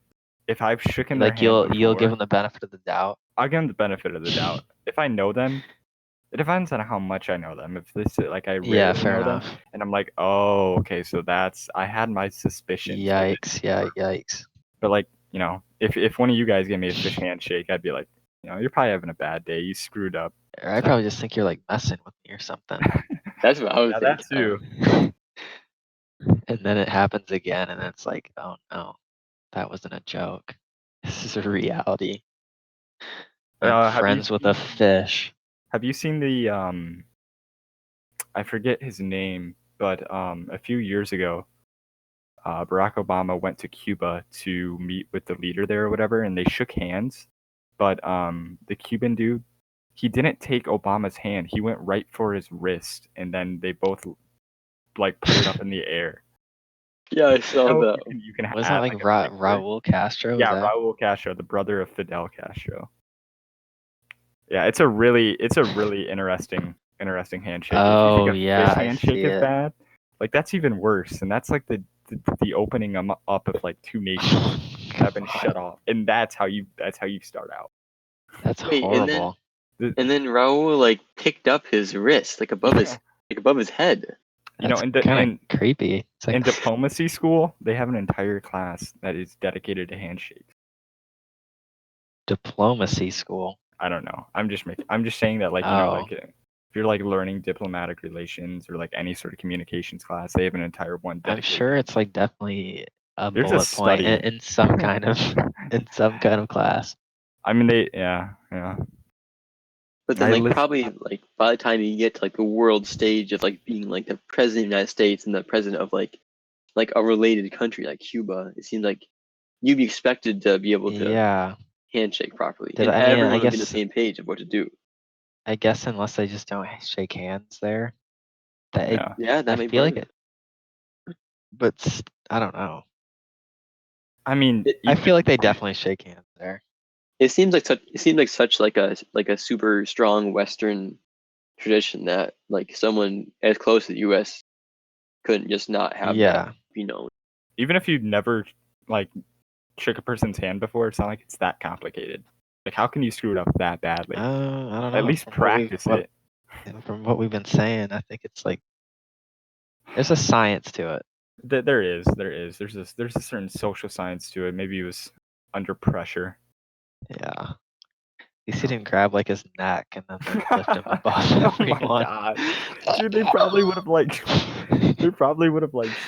If I've shaken their hand you'll give before, them the benefit of the doubt. I'll give them the benefit of the doubt. If I know them, it depends on how much I know them. If this I Yeah, rarely fair know them, enough. and I'm like, oh, okay, so I had my suspicions. Yikes! Yeah, yikes! But if one of you guys gave me a fish handshake, I'd be like, you're probably having a bad day. You screwed up. Or I probably just think you're messing with me or something. That's what I was Yeah, thinking. that too. And then it happens again, and it's like, oh no, that wasn't a joke. This is a reality. I'm friends with a fish. Have you seen the I forget his name, but a few years ago, Barack Obama went to Cuba to meet with the leader there or whatever, and they shook hands. But the Cuban dude, he didn't take Obama's hand. He went right for his wrist, and then they both put it up in the air. Yeah, I saw that. You can Was add that Raul Castro? Yeah, Raul Castro, the brother of Fidel Castro. Yeah, it's a really interesting handshake. Oh if you think a yeah, fish I handshake see is it. bad, that's even worse, and that's the opening up of two nations that have been shut off, and that's how you start out. That's Wait, horrible. and then Raul picked up his wrist above his head. That's kind of creepy. It's in diplomacy school, they have an entire class that is dedicated to handshakes. Diplomacy school. I don't know. I'm just saying that if you're learning diplomatic relations or any sort of communications class, they have an entire one I'm dedicated. sure it's definitely a There's bullet point in some kind of class. I mean, yeah. But then probably by the time you get to the world stage of being the president of the United States and the president of a related country like Cuba, it seems like you'd be expected to be able to handshake properly, and everyone would be on the same page of what to do. I guess unless they just don't shake hands there. That may feel it. But I don't know. I mean, I feel like they definitely shake hands there. It seems like such a super strong Western tradition that someone as close to the U.S. couldn't just not have that be known. Even if you've never shook a person's hand before, it's not like it's that complicated. How can you screw it up that badly? I don't know. At least practice it. From what we've been saying, I think it's there's a science to it. There is. There's a certain social science to it. Maybe he was under pressure. Yeah. He didn't grab his neck and then lift him above everyone. Oh my god, dude! They probably would have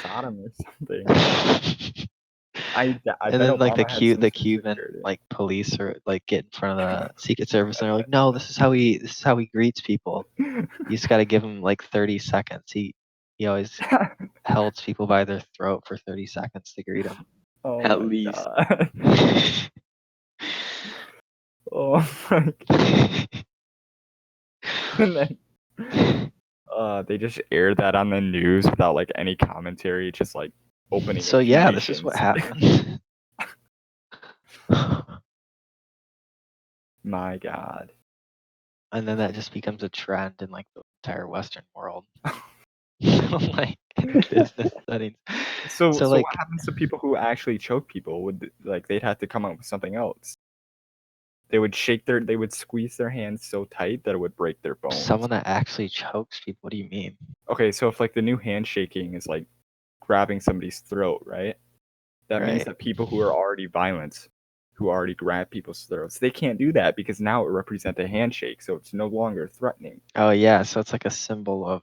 shot him or something. I and then the Cuban police are get in front of the Secret Service and they're like, no, this is how he greets people. You just got to give him 30 seconds. He always held people by their throat for 30 seconds to greet him. Oh at least. God. Oh my God. And then they just aired that on the news without any commentary, just opening. So yeah, this is what happened. My God. And then that just becomes a trend in the entire Western world. Business settings. So what happens to people who actually choke people? Would they'd have to come up with something else? They would squeeze their hands so tight that it would break their bones. Someone that actually chokes people? What do you mean? Okay, so if the new handshaking is grabbing somebody's throat, right? That means that people who are already violent, who already grab people's throats, they can't do that because now it represents a handshake, so it's no longer threatening. Oh yeah, so it's a symbol of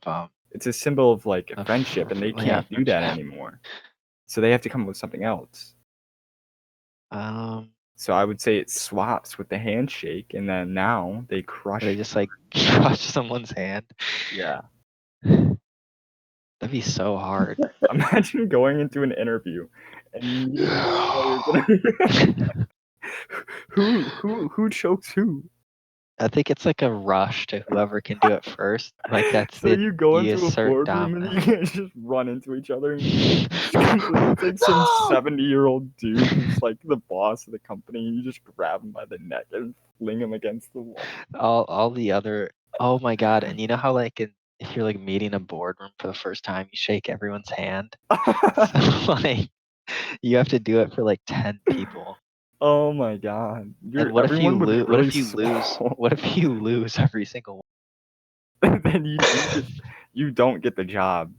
it's a symbol of a friendship, and they can't do that anymore. So they have to come up with something else. So I would say it swaps with the handshake, and then now they crush. They just like crush someone's hand. Yeah. That'd be so hard. Imagine going into an interview and meeting players. Who chokes who? I think it's like a rush to whoever can do it first. Like that's So you go you into a assert boardroom and you dominance. guys just run into each other. And it's like some 70-year-old dude who's like the boss of the company. And you just grab him by the neck and fling him against the wall. All the other. Oh my god! And you know how like if you're like meeting a boardroom for the first time, you shake everyone's hand. So like you have to do it for like 10 people. Oh my god! And what if you Everyone would be lose? really small. What if you lose every single Then you don't get the job.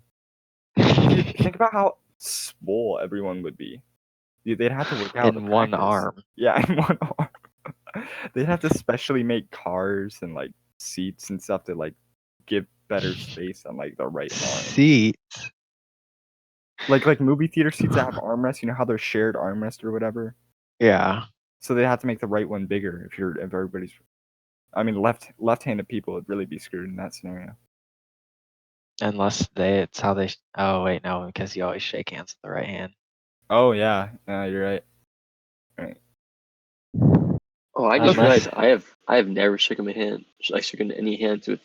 one? Think about how swole everyone would be. They'd have to work out the In one practice. arm. Yeah, in one arm. They'd have to specially make cars and like seats and stuff to like give better space on like the right arm. Seats. Like movie theater seats that have armrests. You know how they're shared armrest or whatever. Yeah. So they have to make the right one bigger if everybody's. I mean, left-handed people would really be screwed in that scenario. Unless it's how they. Oh wait, no, because you always shake hands with the right hand. Oh yeah, you're right. Right. Oh, I just Unless realized I have never shaken my hand, like shaken any hands with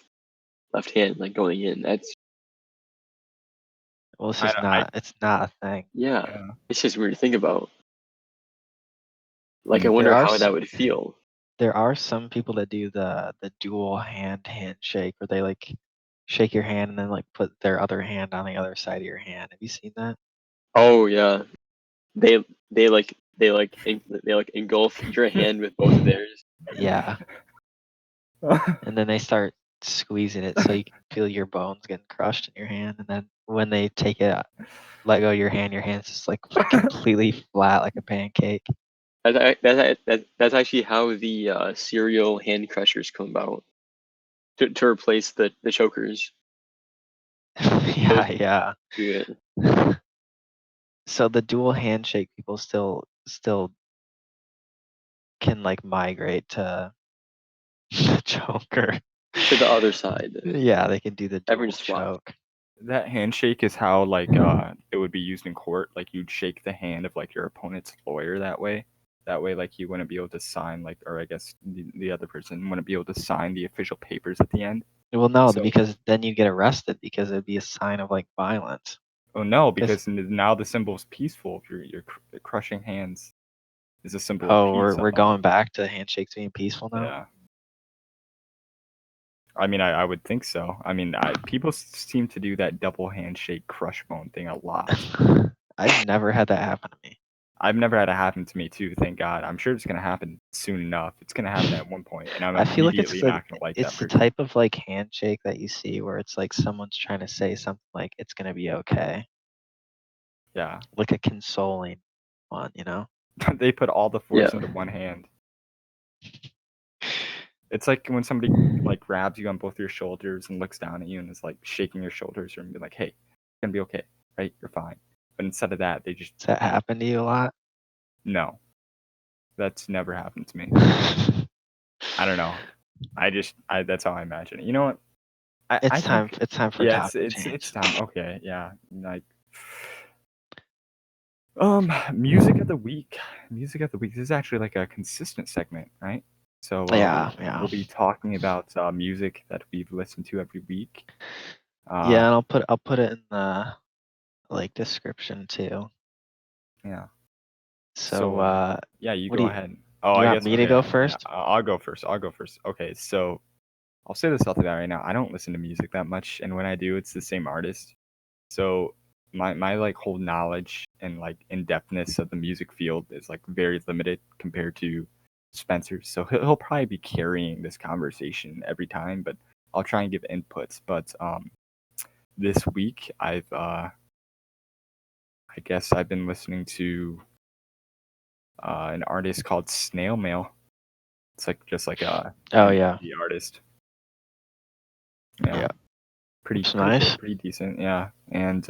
left hand, like going in. That's well, it's I just don't. I not. It's not a thing. yeah. yeah. It's just weird to think about. Like I Hmm. wonder how that would feel. There are some people that do the dual handshake where they like shake your hand and then like put their other hand on the other side of your hand. Have you seen that? Oh yeah, they they like engulf your hand with both of theirs. Yeah. And then they start squeezing it so you can feel your bones getting crushed in your hand. And then when they take it, let go of your hand's just like completely flat like a pancake. That's actually how the cereal hand crushers come about to replace the chokers. Those Yeah. do it. So the dual handshake people still can like migrate to the choker. To the other side. Yeah, they can do the Everyone dual just swaps. choke. That handshake is how like it would be used in court. Like you'd shake the hand of like your opponent's lawyer that way. That way, like you wouldn't be able to sign like, or I guess the other person wouldn't be able to sign the official papers at the end. Well, no, So, because then you get arrested because it'd be a sign of like violence. oh no, 'Cause- because now the symbol is peaceful. If you're crushing hands is a symbol of Oh, peace. I we're thought. going back to handshakes being peaceful now. Yeah. I mean, I would think so. I mean, people seem to do that double handshake crush bone thing a lot. I've never had that happen to me. I've never had it happen to me too, thank God. I'm sure it's gonna happen soon enough. It's gonna happen at one point, and I'm I feel like immediately not gonna like that it's the person. type of like handshake that you see where it's like someone's trying to say something like it's gonna be okay, Yeah, like a consoling one, you know? they put all the force Yeah. into one hand. It's like when somebody like grabs you on both your shoulders and looks down at you and is like shaking your shoulders and be like, "Hey, it's gonna be okay, right? You're fine." But instead of that, they just Does that happen to you a lot? no. That's never happened to me. I don't know. That's how I imagine it. You know what? I think It's time for yeah, topic it's change. time. Okay, yeah. Like music of the week. Music of the week. This is actually like a consistent segment, right? So Yeah. we'll be talking about music that we've listened to every week. Yeah, and I'll put it in the like description too. Yeah. So yeah, you what do go you ahead. Oh, you I want guess me to okay. go Yeah, first? I'll go first. I'll go first. Okay, so I'll say this off the bat right now. I don't listen to music that much, and when I do, it's the same artist. So my like whole knowledge and like in-depthness of the music field is like very limited compared to Spencer's. So he'll probably be carrying this conversation every time, but I'll try and give inputs. But this week I guess I've been listening to an artist called Snail Mail. It's like just like a Oh yeah. indie artist. Yeah. Pretty It's pretty nice. good, pretty decent. Yeah. And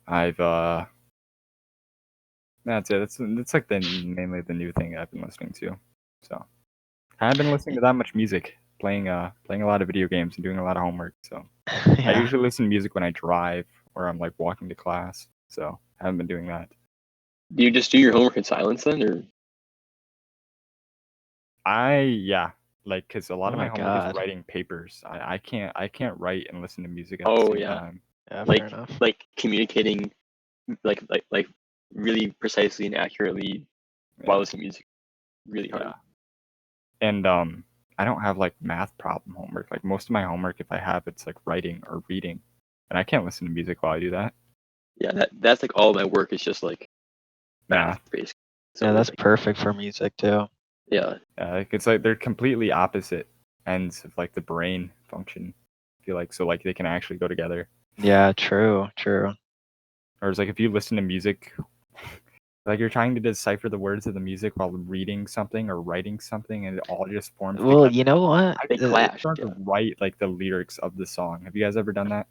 I've That's it. That's like mainly the new thing I've been listening to. So I haven't been listening to that much music. Playing a lot of video games and doing a lot of homework. So I Yeah. usually listen to music when I drive or I'm like walking to class. So I haven't been doing that. Do you just do your homework in silence then, or? Yeah, like because a lot Oh of my my homework is God. writing papers. I can't write and listen to music at the Oh same yeah, time. Yeah, fair like enough. communicating, like really precisely and accurately while Yeah, listening to music, really hard. yeah. And I don't have like math problem homework. Like most of my homework, if I have, it's like writing or reading, and I can't listen to music while I do that. Yeah, that's like all my work is just like math Math. basically. So Yeah, that's like, perfect for music too. yeah, Like it's like they're completely opposite ends of like the brain function. I feel like so like they can actually go together. Yeah, true, true. Or it's like if you listen to music, like you're trying to decipher the words of the music while reading something or writing something, and it all just forms Well, together. you know what? I they can't clash. start Yeah, to write like the lyrics of the song. Have you guys ever done that?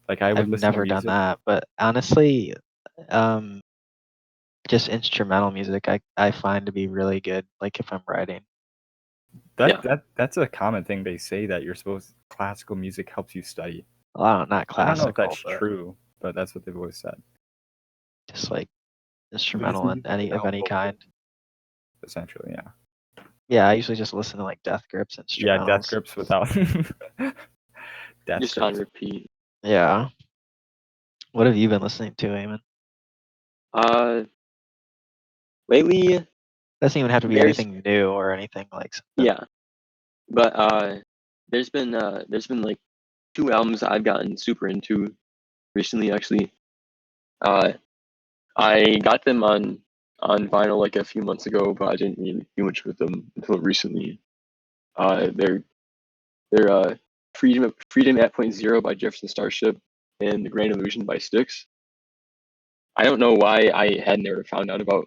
Like I would I've listen to never done music. that, but honestly, um, just instrumental music I find to be really good, like if I'm writing. yeah, That's a common thing they say that you're supposed classical music helps you study. Well, not I don't know if classical, that's but true, but that's what they've always said. just like Just instrumental in music any to of help any focus, kind. essentially, yeah. Yeah, I usually just listen to like Death Grips Yeah, death instrumentals. grips without death just on grips. repeat. Yeah. What have you been listening to, Eamon? Uh, lately, Doesn't even have to be there's anything new or anything like something. yeah, but there's been like two albums I've gotten super into recently actually. Uh, I got them on vinyl like a few months ago, but I didn't really do much with them until recently. They're Freedom Ep.0 by Jefferson Starship and The Grand Illusion by Styx. I don't know why I had never found out about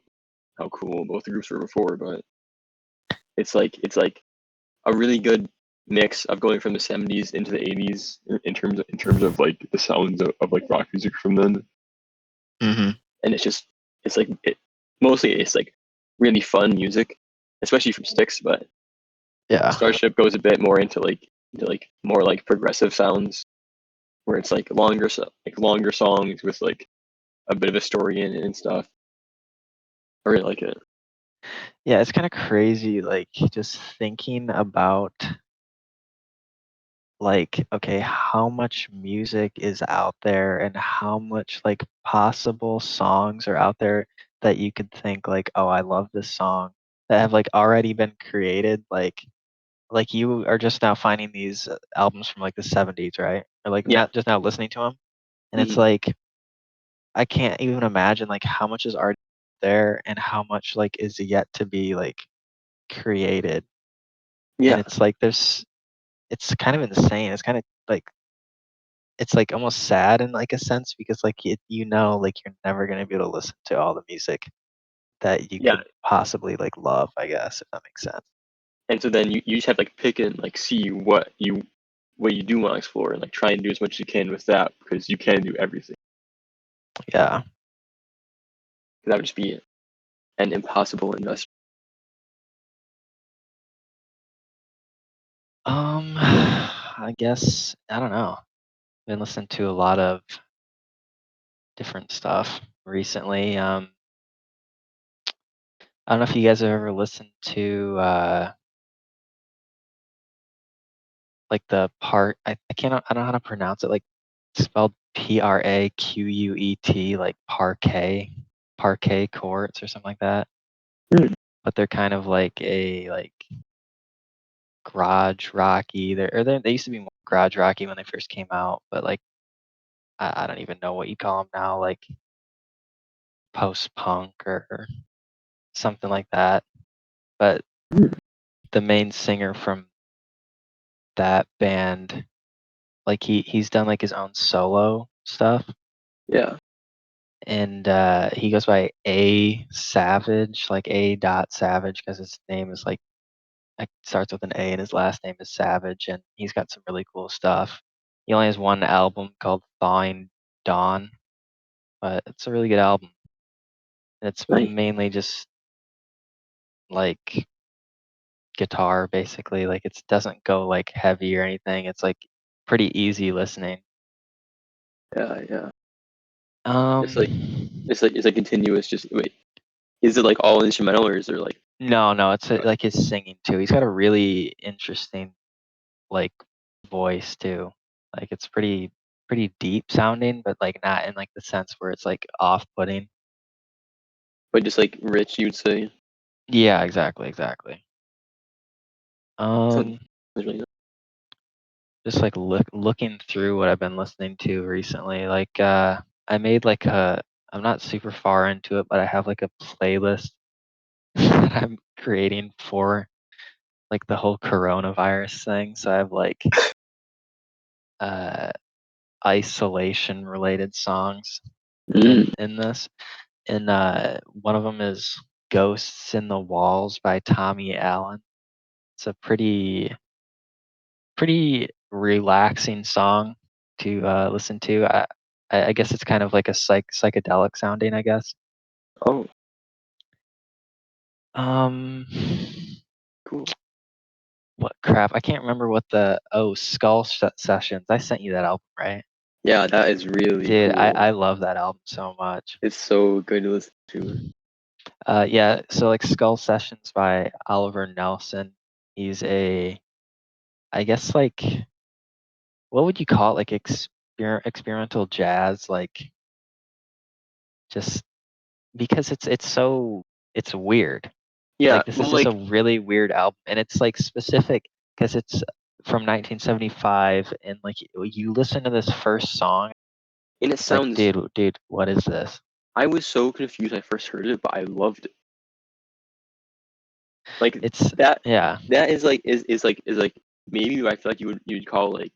how cool both the groups were before, but it's like a really good mix of going from the 70s into the 80s in terms of like the sounds of like rock music from then. Hmm. And it's like mostly it's like really fun music, especially from Styx, but Yeah. Starship goes a bit more into more like progressive sounds where it's like longer songs with like a bit of a story in it and stuff. I really like it. Yeah, it's kind of crazy, like just thinking about like, okay, how much music is out there and how much like possible songs are out there that you could think like, oh, I love this song that have like already been created. Like you are just now finding these albums from like the 70s, right? Or like Yeah. not just now listening to them. And it's Mhm. like, I can't even imagine like how much is already there and how much like is yet to be like created. And Yeah. it's like it's kind of insane. It's kind of like it's like almost sad in like a sense because like like you're never gonna be able to listen to all the music that you Yeah. could possibly like love, I guess, if that makes sense. And so then you just have to like pick and like see what you do want to explore and like try and do as much as you can with that because you can do everything. Yeah. That would just be an impossible investment. I guess I don't know. Been listening to a lot of different stuff recently. I don't know if you guys have ever listened to like the part I don't know how to pronounce it, like it's spelled Praquet, like parquet courts or something like that. Hmm. But they're kind of like a like garage rocky. They used to be more garage rocky when they first came out, but like I don't even know what you call them now, like post punk or something like that. But the main singer from that band, like he's done like his own solo stuff, Yeah. and he goes by A Savage, like A dot Savage, because his name is like starts with an A and his last name is Savage, and he's got some really cool stuff. He only has one album called Thawing Dawn, but it's a really good album. It's Nice. mainly just like guitar, basically. Like it doesn't go like heavy or anything. It's like pretty easy listening. Yeah, yeah. Um, It's like continuous. Just wait. Is it like all instrumental or is there like? no, it's like his singing too. He's got a really interesting like voice too. Like it's pretty deep sounding, but like not in like the sense where it's like off-putting. But just like rich, you'd say. Yeah, exactly. Sounds Um, really nice. just like looking through what I've been listening to recently. Like I made like I'm not super far into it, but I have like a playlist that I'm creating for like the whole coronavirus thing. So I have like uh isolation related songs Mm. in this. And one of them is Ghosts in the Walls by Tommy Allen. It's a pretty relaxing song to listen to. I guess it's kind of like a psychedelic sounding, I guess. Oh, Um, cool. what crap? I can't remember what the Skull Sessions. I sent you that album, right? Yeah, that is really Dude, cool. I love that album so much. It's so good to listen to. Yeah, so like Skull Sessions by Oliver Nelson. He's I guess like, what would you call it? Like experimental jazz, like just because it's weird. Yeah, Like this well, is just a like, really weird album, and it's like specific because it's from 1975, and like you listen to this first song, and it it's like, sounds. dude, what is this? I was so confused when I first heard it, but I loved it. Like It's that. yeah, That is like maybe what I feel like you'd call like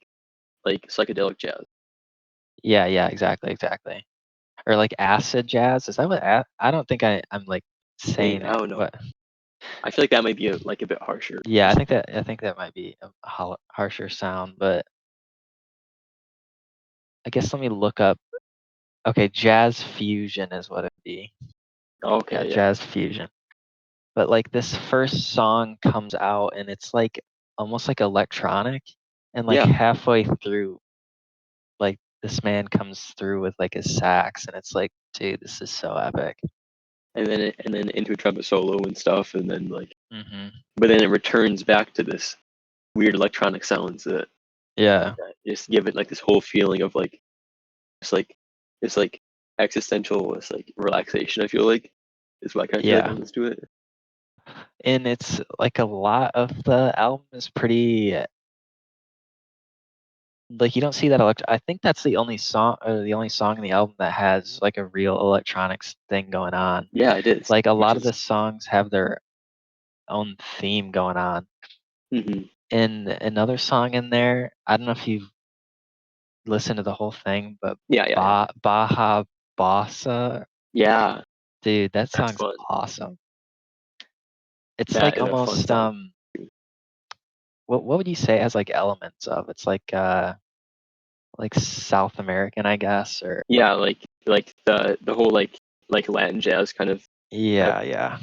psychedelic jazz. yeah, exactly. Or like acid jazz. Is that what? I don't think I'm like Maybe saying I it, don't know. but I feel like that might be a bit harsher. yeah, I think that might be a harsher sound, but I guess let me look up. Okay, jazz fusion is what it'd be. Yeah, Okay, yeah, jazz fusion. But like this first song comes out and it's like almost like electronic, and like yeah, halfway through, like this man comes through with like his sax, and it's like, dude, this is so epic. and then into a trumpet solo and stuff, and then like, Hmm. but then it returns back to this weird electronic sounds Yeah, that just give it like this whole feeling of like it's like existential, it's like relaxation. I feel like is what I kind of feel like yeah. when I listen to it. And it's like a lot of the album is pretty like you don't see that I think that's the only song in the album that has like a real electronics thing going on. Yeah, it is, Like a which lot of is the songs have their own theme going on. hmm And another song in there, I don't know if you've listened to the whole thing, but yeah, Baja Bossa, yeah. dude, that That's song's fun. awesome. It's That like is a fun almost song. what would you say it has like elements of? It's like South American, I guess, or Yeah, like the whole like Latin jazz kind of vibe, yeah.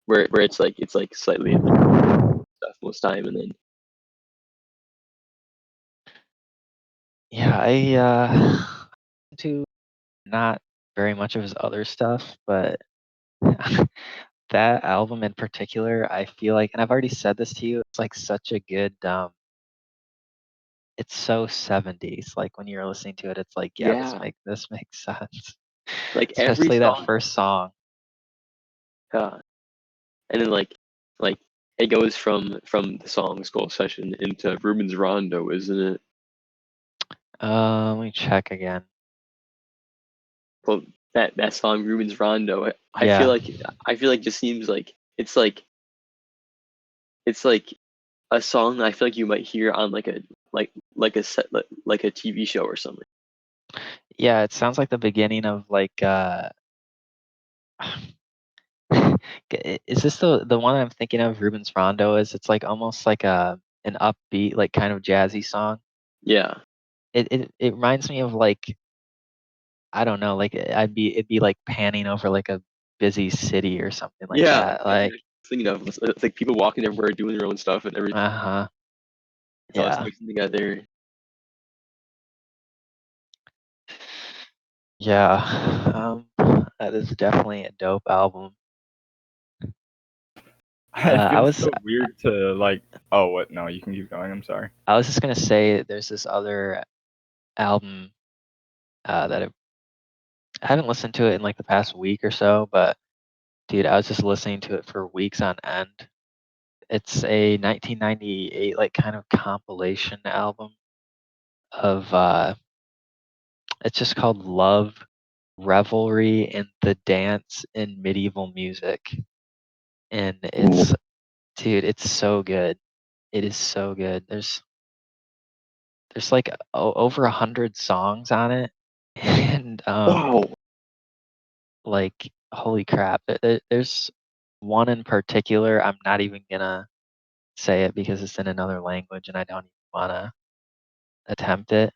where it's like slightly like stuff most time, and then Yeah, I to not very much of his other stuff, but that album in particular, I feel like, and I've already said this to you, it's like such a good it's so 70s. Like when you're listening to it, it's like, yeah, yeah, this makes sense. like every Especially that song, first song. uh, and then like it goes from the song Skull Session into Ruben's Rondo, isn't it? Let me check again. Well, that song Ruben's Rondo, I feel Yeah. like just seems like it's like a song I feel like you might hear on like a set like a TV show or something. Yeah, it sounds like the beginning of like is this the one I'm thinking of, Ruben's Rondo is it's like almost like an upbeat, like kind of jazzy song. Yeah, It reminds me of like I don't know, like it'd be like panning over like a busy city or something like Yeah, that. Like, thinking of it's like people walking everywhere doing their own stuff and everything. uh-huh. It's always Yeah. like something out there. Yeah. That is definitely a dope album. It I feels was so weird to like. Oh, what? No, you can keep going. I'm sorry. I was just gonna say there's this other album that I haven't listened to it in like the past week or so, but dude, I was just listening to it for weeks on end. It's a 1998 like kind of compilation album of it's just called Love, Revelry, and the Dance in Medieval Music. And it's dude, it's so good. It is so good. There's like over 100 songs on it, and Wow. like holy crap, there's one in particular. I'm not even gonna say it because it's in another language, and I don't even wanna attempt it.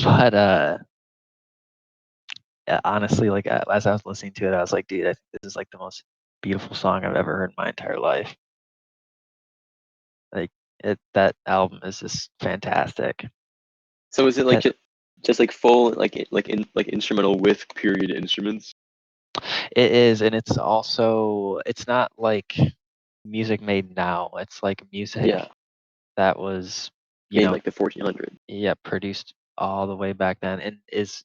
But yeah, honestly, like as I was listening to it, I was like, dude, I think this is like the most beautiful song I've ever heard in my entire life. Like that album is just fantastic. So is it like And just like full like instrumental with period instruments? it is, and it's also it's not like music made now. It's like music Yeah, that was, you made in know, like the 1400s. yeah, produced all the way back then and is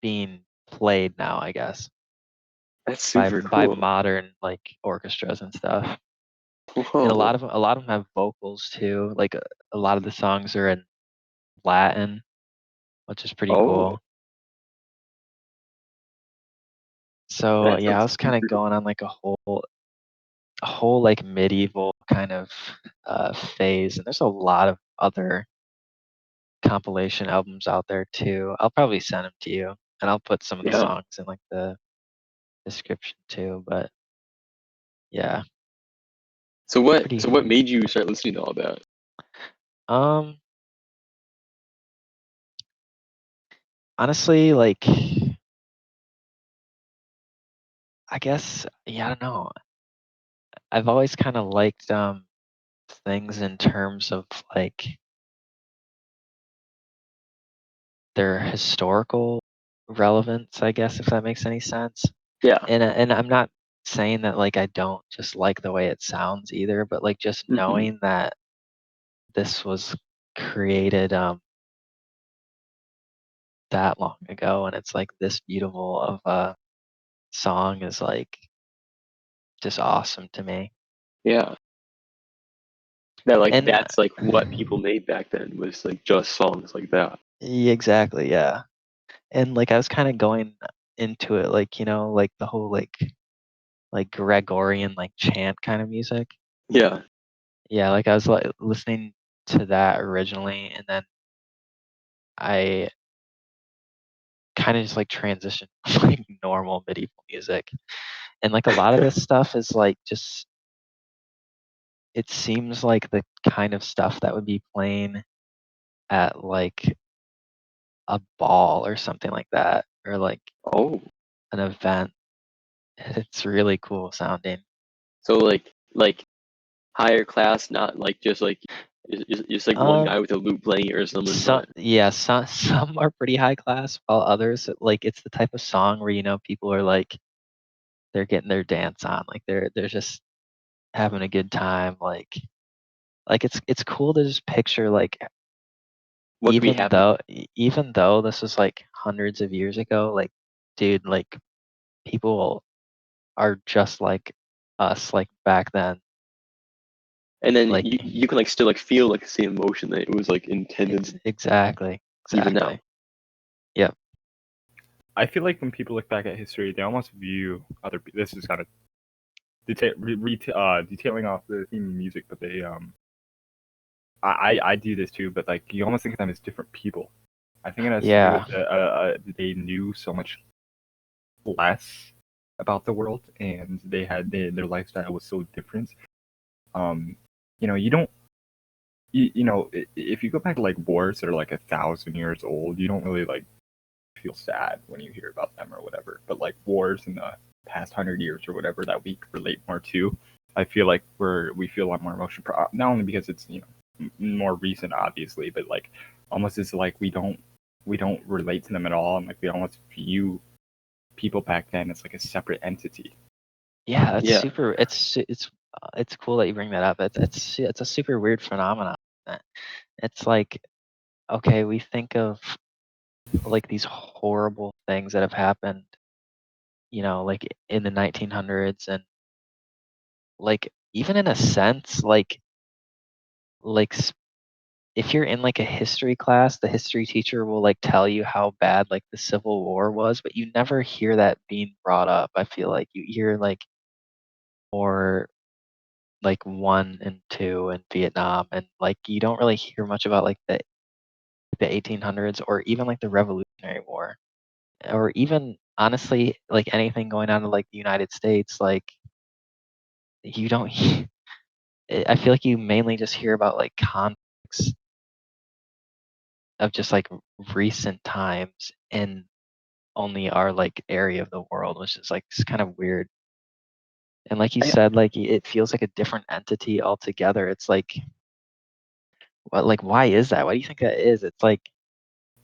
being played now, I guess, That's by super cool. modern like orchestras and stuff. And Whoa. a lot of them have vocals too. Like a lot of the songs are in Latin, which is pretty Oh, cool. So that yeah, I sounds was kind of super. going on like a whole like medieval kind of phase, and there's a lot of other compilation albums out there too. I'll probably send them to you, and I'll put some of the Yeah. songs in like the description too. But yeah, So what? pretty. So what made you start listening to all that? Um, honestly, like I guess yeah, I don't know. I've always kind of liked things in terms of like their historical relevance, I guess, if that makes any sense. Yeah. And I'm not saying that like I don't just like the way it sounds either, but like just Hmm. knowing that this was created that long ago and it's like this beautiful of a song is like just awesome to me. Yeah. That like And that's like what people made back then was like just songs like that. exactly, yeah. And like I was kind of going into it like, like the whole like Gregorian like chant kind of music. Yeah. Yeah, like I was like listening to that originally and then I kind of just like transitioned to, like normal medieval music. And like a lot of this stuff is like just it seems like the kind of stuff that would be playing at like a ball or something like that or like Oh. an event. It's really cool sounding. So like higher class, not like just like one Um, guy with a lute playing or someone, some but yeah, some are pretty high class, while others like it's the type of song where people are like they're getting their dance on, like they're just having a good time, like it's cool to just picture like what could be happening? even though this was like hundreds of years ago, like dude, like people are just like us, like back then, And then like you can like still like feel like the same emotion that it was like intended exactly, even now. exactly. Yep. I feel like when people look back at history, they almost view other. This is kind of detailing off the theme of music, but I do this too, but like you almost think of them as different people. I think it has to do Yeah. with they knew so much less about the world, and their lifestyle was so different. Um, you don't if you go back to like wars that are like 1,000 years old, you don't really like feel sad when you hear about them or whatever. But like wars in the past 100 years or whatever that we relate more to, I feel like we feel a lot more emotion. Not only because it's more recent, obviously, but like almost it's like we don't relate to them at all, and like we almost view people back then as like a separate entity. Yeah, that's Yeah. super. It's cool that you bring that up. It's a super weird phenomenon. It's like, okay, we think of like these horrible things that have happened, like in the 1900s, and like even in a sense, like if you're in like a history class, the history teacher will like tell you how bad like the Civil War was, but you never hear that being brought up. I feel like you hear like more like 1 and 2 and Vietnam, and like you don't really hear much about like the 1800s or even like the Revolutionary War, or even honestly like anything going on in like the United States. Like you don't I feel like you mainly just hear about like conflicts of just like recent times in only our like area of the world, which is like it's kind of weird. And like you I, said, like it feels like a different entity altogether. It's like, what, like why is that? Why do you think that is? It's like,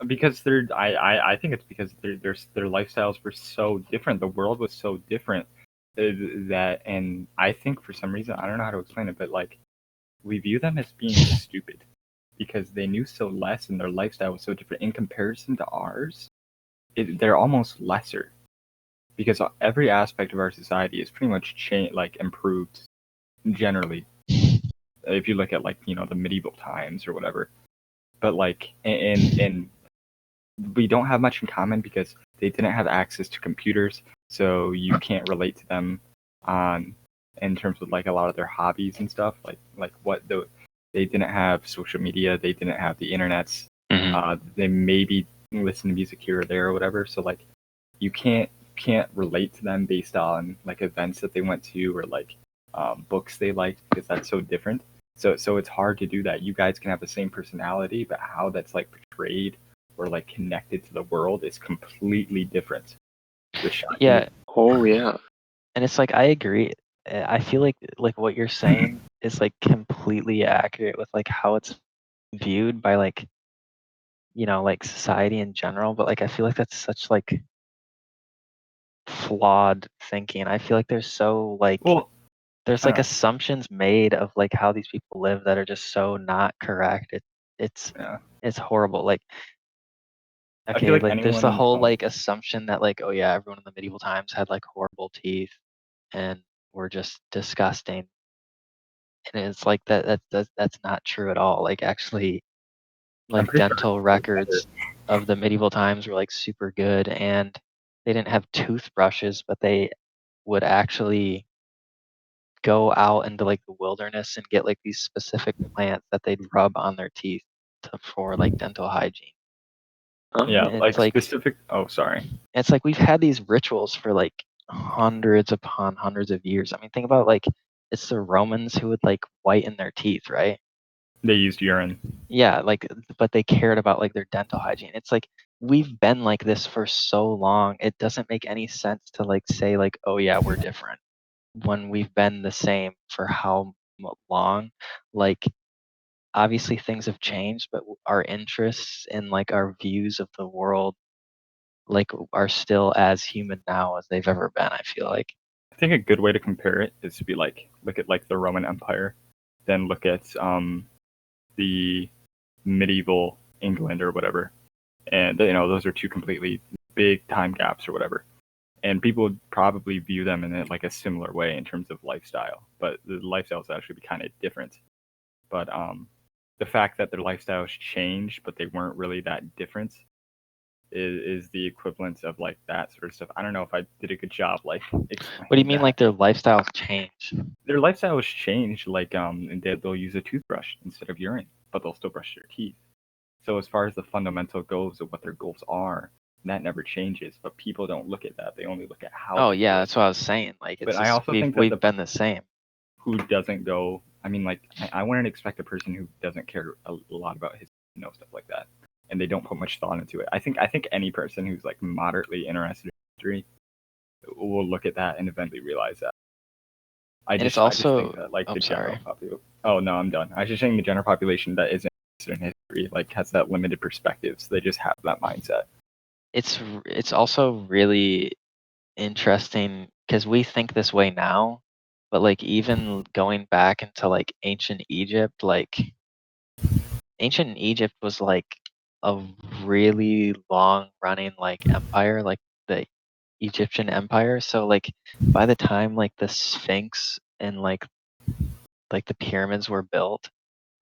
because I think it's because their lifestyles were so different. The world was so different that, and I think for some reason I don't know how to explain it, but like we view them as being stupid because they knew so less and their lifestyle was so different in comparison to ours. They're almost lesser because every aspect of our society is pretty much like improved generally. If you look at like the medieval times or whatever, but like and we don't have much in common because they didn't have access to computers, so you can't relate to them on in terms of like a lot of their hobbies and stuff. Like what they didn't have social media, they didn't have the internets. They maybe listen to music here or there or whatever. So like you can't relate to them based on like events that they went to or like books they liked because that's so different. So it's hard to do that. You guys can have the same personality, but how that's like portrayed or like connected to the world is completely different. Which shocks me. yeah. Oh yeah. And it's like I agree. I feel like what you're saying is like completely accurate with like how it's viewed by like like society in general. But like I feel like that's such like flawed thinking. I feel like Well, there's I don't like know. assumptions made of like how these people live that are just so not correct. It's Yeah. it's horrible. Like, I feel okay, like like there's the anyone. whole Oh, like assumption that like, oh yeah, everyone in the medieval times had like horrible teeth and were just disgusting. And it's like that's not true at all. Like actually, I'm like pretty sure dental it's better. records of the medieval times were like super good, and they didn't have toothbrushes, but they would actually go out into like the wilderness and get like these specific plants that they'd rub on their teeth for like dental hygiene. Yeah, Oh. And like specific. Oh, sorry. it's like we've had these rituals for like hundreds upon hundreds of years. I mean, think about like it's the Romans who would like whiten their teeth, right? They used urine. Yeah, like but they cared about like their dental hygiene. It's like we've been like this for so long. It doesn't make any sense to like say like, "Oh yeah, we're different." When we've been the same for how long? Like obviously things have changed, but our interests and like our views of the world like are still as human now as they've ever been, I feel like. I think a good way to compare it is to be like look at like the Roman Empire, then look at the medieval England or whatever, and those are two completely big time gaps or whatever. And people would probably view them in like a similar way in terms of lifestyle, but the lifestyles actually be kind of different. But the fact that their lifestyles changed, but they weren't really that different, is the equivalent of like that sort of stuff. I don't know if I did a good job like What do you explaining mean that. like their lifestyles change? Their lifestyles change, like and they'll use a toothbrush instead of urine, but they'll still brush their teeth. So as far as the fundamental goals of what their goals are, that never changes. But people don't look at that; they only look at how Oh they do yeah, it. that's what I was saying. Like it's But I just also we've think that we've been the same. who doesn't go. I mean, like I wouldn't expect a person who doesn't care a lot about his stuff like that. and they don't put much thought into it. I think any person who's like moderately interested in history will look at that and eventually realize that. I And it's just think also that like oh the general sorry. population. Oh no, I'm done. I was just saying the general population that isn't interested in history like has that limited perspective, so they just have that mindset. It's also really interesting because we think this way now, but like even going back into like ancient Egypt, like ancient Egypt was like a really long running like empire, like the Egyptian empire. So like by the time like the Sphinx and like the pyramids were built,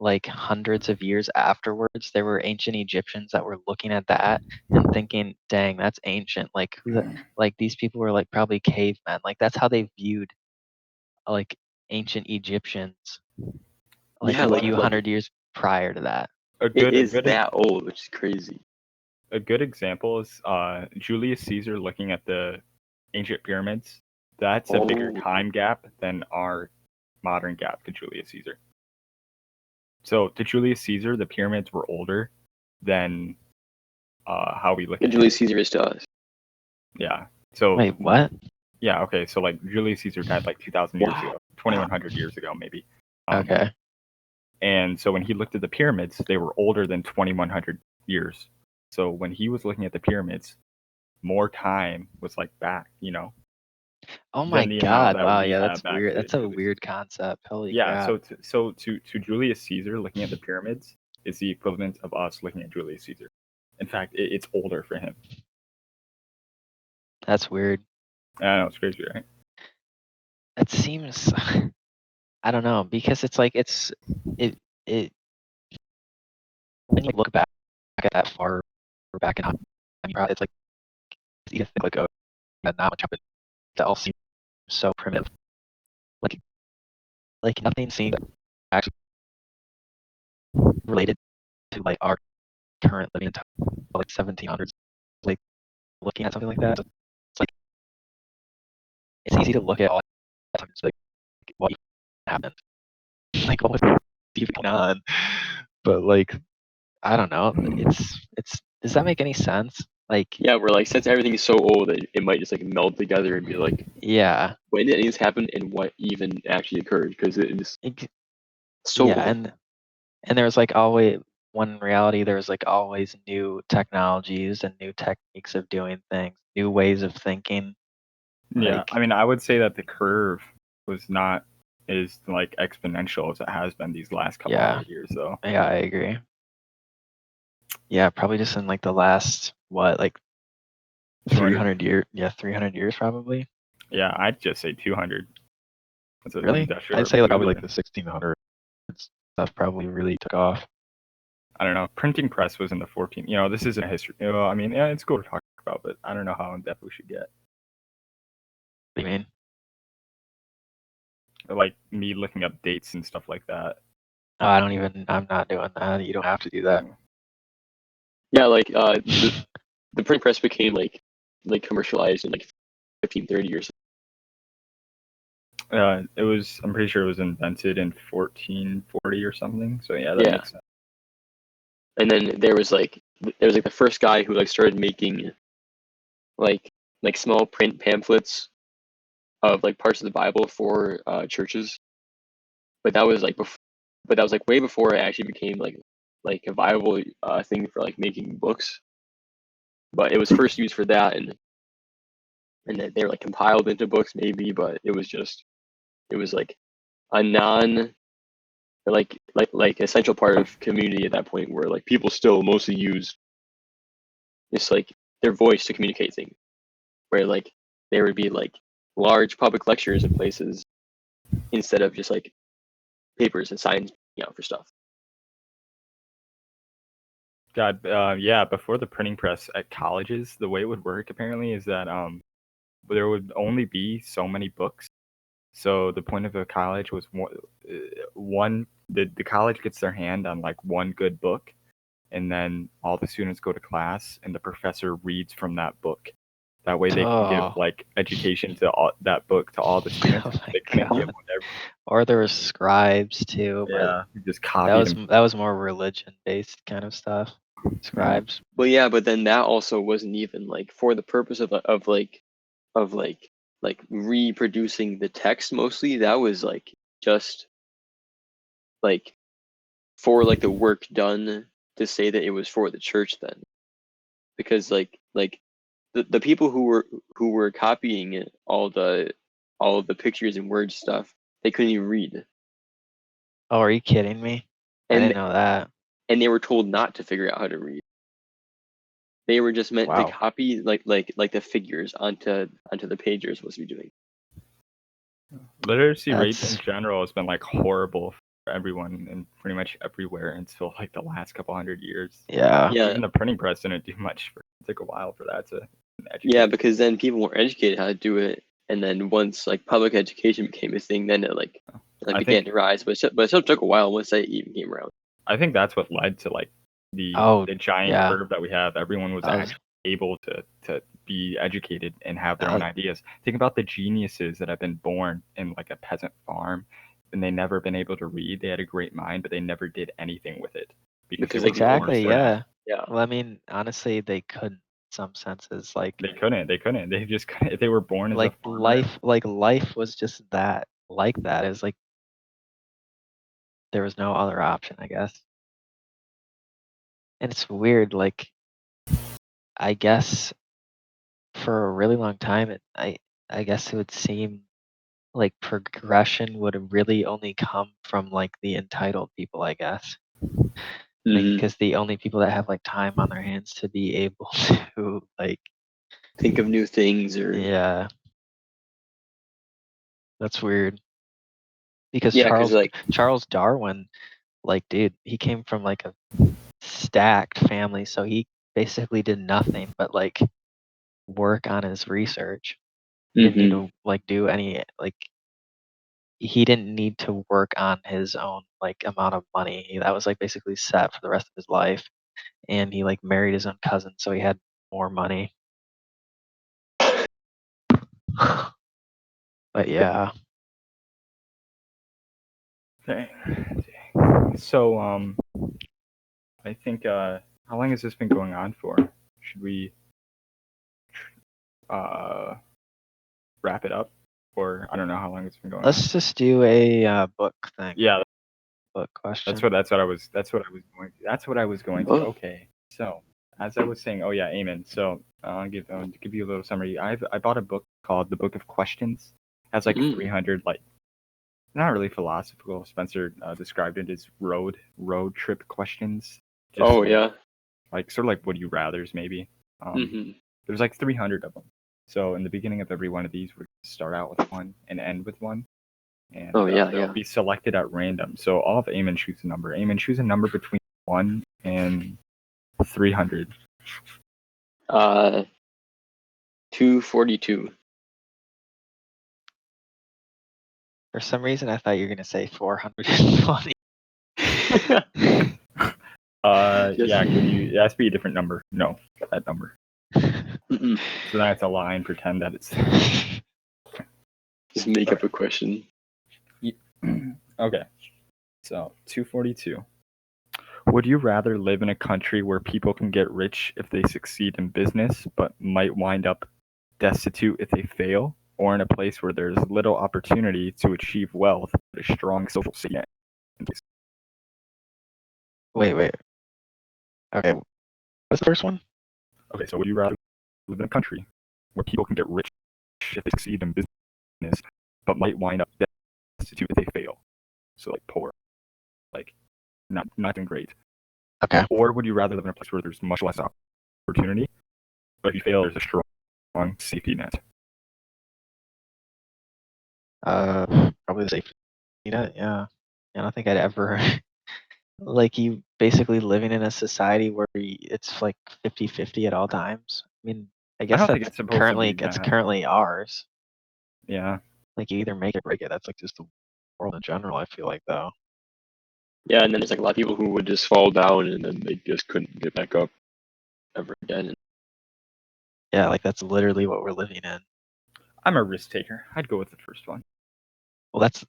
like hundreds of years afterwards, there were ancient Egyptians that were looking at that and thinking, "Dang, that's ancient." Like like these people were like probably cavemen. Like that's how they viewed like ancient Egyptians like Yeah, a like few hundred years prior to that. A it good a is good that old, which is crazy. a good example is Julius Caesar looking at the ancient pyramids. That's a bigger Oh, time gap than our modern gap to Julius Caesar. So to Julius Caesar, the pyramids were older than how we look and at them. Julius Caesar is to us. Yeah. So Wait, what? yeah, okay. So like Julius Caesar died like 2,000 years Wow. ago, 2,100 years ago maybe. Okay. And so when he looked at the pyramids, they were older than 2,100 years. So when he was looking at the pyramids, more time was like back, Oh than my the amount God. that Wow, we yeah, have that's back weird. to That's a Julius weird Caesar. concept. Holy Yeah, crap. so to Julius Caesar looking at the pyramids is the equivalent of us looking at Julius Caesar. In fact, it's older for him. That's weird. I know it's crazy, right? It seems I don't know, because it's like it it when you look back at that far back in time, it's like you can think like, oh, yeah, not much happened. That all seems so primitive. Like nothing seems actually related to like our current living until like 1700s. Like looking at something like that, it's like it's easy to look at all that time and just be like what even happened, like what was even going on. But like I don't know. It's does that make any sense? Like Yeah, we're like, since everything is so old, it might just like meld together and be like, yeah, when did any of this happen and what even actually occurred? Because it is it, so yeah, old. and there was like always when in reality there was like always new technologies and new techniques of doing things, new ways of thinking. Yeah, Like I mean, I would say that the curve was not as like exponential as it has been these last couple yeah, hundred years, though. yeah, I agree. Yeah, probably just in like the last what like 200. 300 years. Yeah, 300 years probably. Yeah, I'd just say 200. That's an Really? industrial I'd say like probably like revolution. the 1600s stuff probably really took off. I don't know. Printing press was in the 14. This isn't a history. I mean, yeah, it's cool to talk about, but I don't know how in depth we should get. What do you mean? Like me looking up dates and stuff like that. Oh, I'm not doing that. You don't have to do that. Yeah, like the printing press became like commercialized in like 1530 or something. It was. I'm pretty sure it was invented in 1440 or something. So yeah, that Yeah, makes sense. and then there was like the first guy who like started making like small print pamphlets of like parts of the Bible for churches, but that was like but that was like way before it actually became like a viable thing for like making books. But it was first used for that, and then they were like compiled into books maybe, but it was like a non like essential part of community at that point where like people still mostly use just like their voice to communicate things, where like there would be like large public lectures in places instead of just like papers and signs, for stuff. God, yeah. Before the printing press at colleges, the way it would work apparently is that there would only be so many books. So the point of a college was the college gets their hand on like one good book, and then all the students go to class, and the professor reads from that book. That way they can give Oh, like education to that book to all the students. oh my They couldn't give God. whatever. Or there were scribes too, but Yeah, just copied them. that was more religion based kind of stuff. scribes. Well, yeah, but then that also wasn't even like for the purpose of like reproducing the text mostly. That was like just like for like the work done to say that it was for the church then, because like the people who were copying it, all of the pictures and word stuff, they couldn't even read, Oh, are you kidding me? I and didn't know that. and they were told not to figure out how to read. They were just meant to Wow. copy like the figures onto the page you're supposed to be doing. Literacy rates in That's general has been like horrible for everyone and pretty much everywhere until like the last couple hundred years. yeah. Yeah, Even the printing press didn't do much. It took a while for that to yeah, educate. because then people weren't educated how to do it, and then once like public education became a thing, then it I began think to rise. But it still took a while once that even came around. I think that's what led to like Oh, the giant yeah. curve that we have. Everyone was That was actually able to be educated and have their that own was, ideas. Think about the geniuses that have been born in like a peasant farm and they never been able to read. They had a great mind, but they never did anything with it because they Because they were could born exactly, with that. yeah. yeah. Well, I mean, honestly, they couldn't in some senses. They couldn't. They couldn't. They just couldn't. If they were born as a farmer, Like life was just that, like that. It was like there was no other option, I guess. And it's weird, like I guess for a really long time, I guess it would seem like progression would really only come from like the entitled people, I guess. Like Hmm. because the only people that have like time on their hands to be able to like Think of new things or yeah, that's weird. Because yeah, because like Charles Darwin, like dude, he came from like a stacked family, so he basically did nothing but like work on his research. He didn't need hmm to like do any like he didn't need to work on his own like amount of money. That was like basically set for the rest of his life. And he like married his own cousin, so he had more money. But yeah, dang. So I think how long has this been going on for? Should we uh wrap it up, or I don't know how long it's been going on. let's just do a book thing, Yeah, book question. that's what I was going to. oh, Okay, so as I was saying, oh yeah, Eamon. So I'll give you a little summary. I bought a book called The Book of Questions. It has like mm, 300 like not really philosophical. Spencer described it as road trip questions. Just oh yeah. like sort of like would you rather's maybe. Hmm. There's like 300 of them. So in the beginning of every one of these, we start out with one and end with one, and Oh yeah, they'll yeah. be selected at random. So I'll have Eamon choose a number. Eamon, choose a number between 1 and 300. 242. For some reason, I thought you were gonna say 420. Just Yeah, could you? It has to be a different number. No, that number. mm-mm. So then I have to lie and pretend that it's. Just make up a question. Okay, so 242. Would you rather live in a country where people can get rich if they succeed in business, but might wind up destitute if they fail, or in a place where there's little opportunity to achieve wealth but a strong social safety net? Wait. Okay, what's the first one? Okay, so would you rather live in a country where people can get rich if they succeed in business, but might wind up destitute if they fail? So like poor, like not doing great. Okay. Or would you rather live in a place where there's much less opportunity, but if you fail, there's a strong safety net? Probably the safety net. Yeah. I don't think I'd ever like you basically living in a society where it's like 50-50 at all times. I mean, I I guess don't think it's supposed to be it's that. currently ours. Yeah. Like you either make it or break it. That's like just the world in general, I feel like though. Yeah, and then there's like a lot of people who would just fall down and then they just couldn't get back up ever again. Yeah, like that's literally what we're living in. I'm a risk taker. I'd go with the first one. Well, that's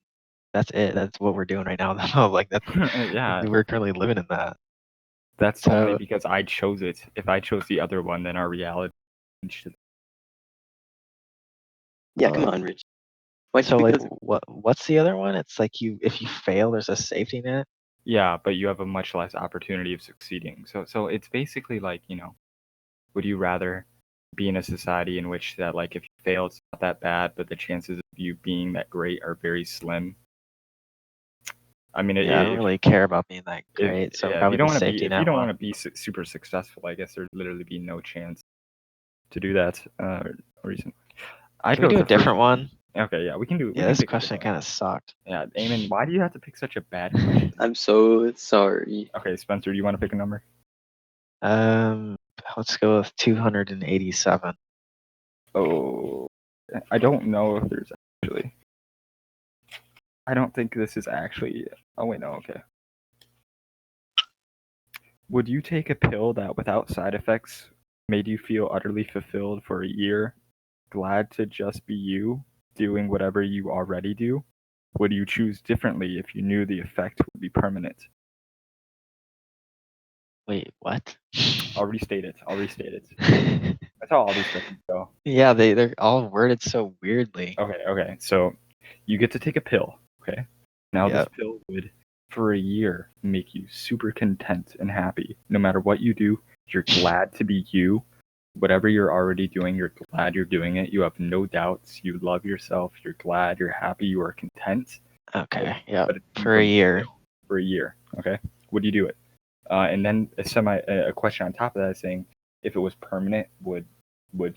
it. That's what we're doing right now though. Like that's Yeah. we're currently living in that. That's only So because I chose it. If I chose the other one, then our reality changed. Yeah, come on, Rich. Why? so like Because what's the other one? It's like if you fail, there's a safety net. Yeah, but you have a much less opportunity of succeeding. So it's basically like, would you rather be in a society in which that like if you fail it's not that bad, but the chances of you being that great are very slim? I mean, Yeah, I don't really care about being that great, so if you probably don't the want to be safety if you net don't want one. to be super successful, I guess there'd literally be no chance to do that. Reason I'd Can we go with do a the first different one. one? Okay, yeah, we can Yeah, this pick a question different one. kind of sucked. Yeah, Eamon, why do you have to pick such a bad question? I'm so sorry. Okay, Spencer, do you want to pick a number? Um, let's go with 287. Oh, I don't know if there's actually. I don't think this is actually. Oh wait, no. Okay. Would you take a pill that, without side effects, made you feel utterly fulfilled for a year, glad to just be you, doing whatever you already do? Would you choose differently if you knew the effect would be permanent? Wait, what? I'll restate it. That's how all these questions go. Yeah, they're all worded so weirdly. Okay. So you get to take a pill. Okay. Now this Yep. pill would, for a year, make you super content and happy. No matter what you do, you're glad to be you. Whatever you're already doing, you're glad you're doing it. You have no doubts. You love yourself. You're glad. You're happy. You are content. Okay. Yep. But it's For a from a year. pill for a year. Okay. Would you do it? And then a question on top of that is saying, if it was permanent, would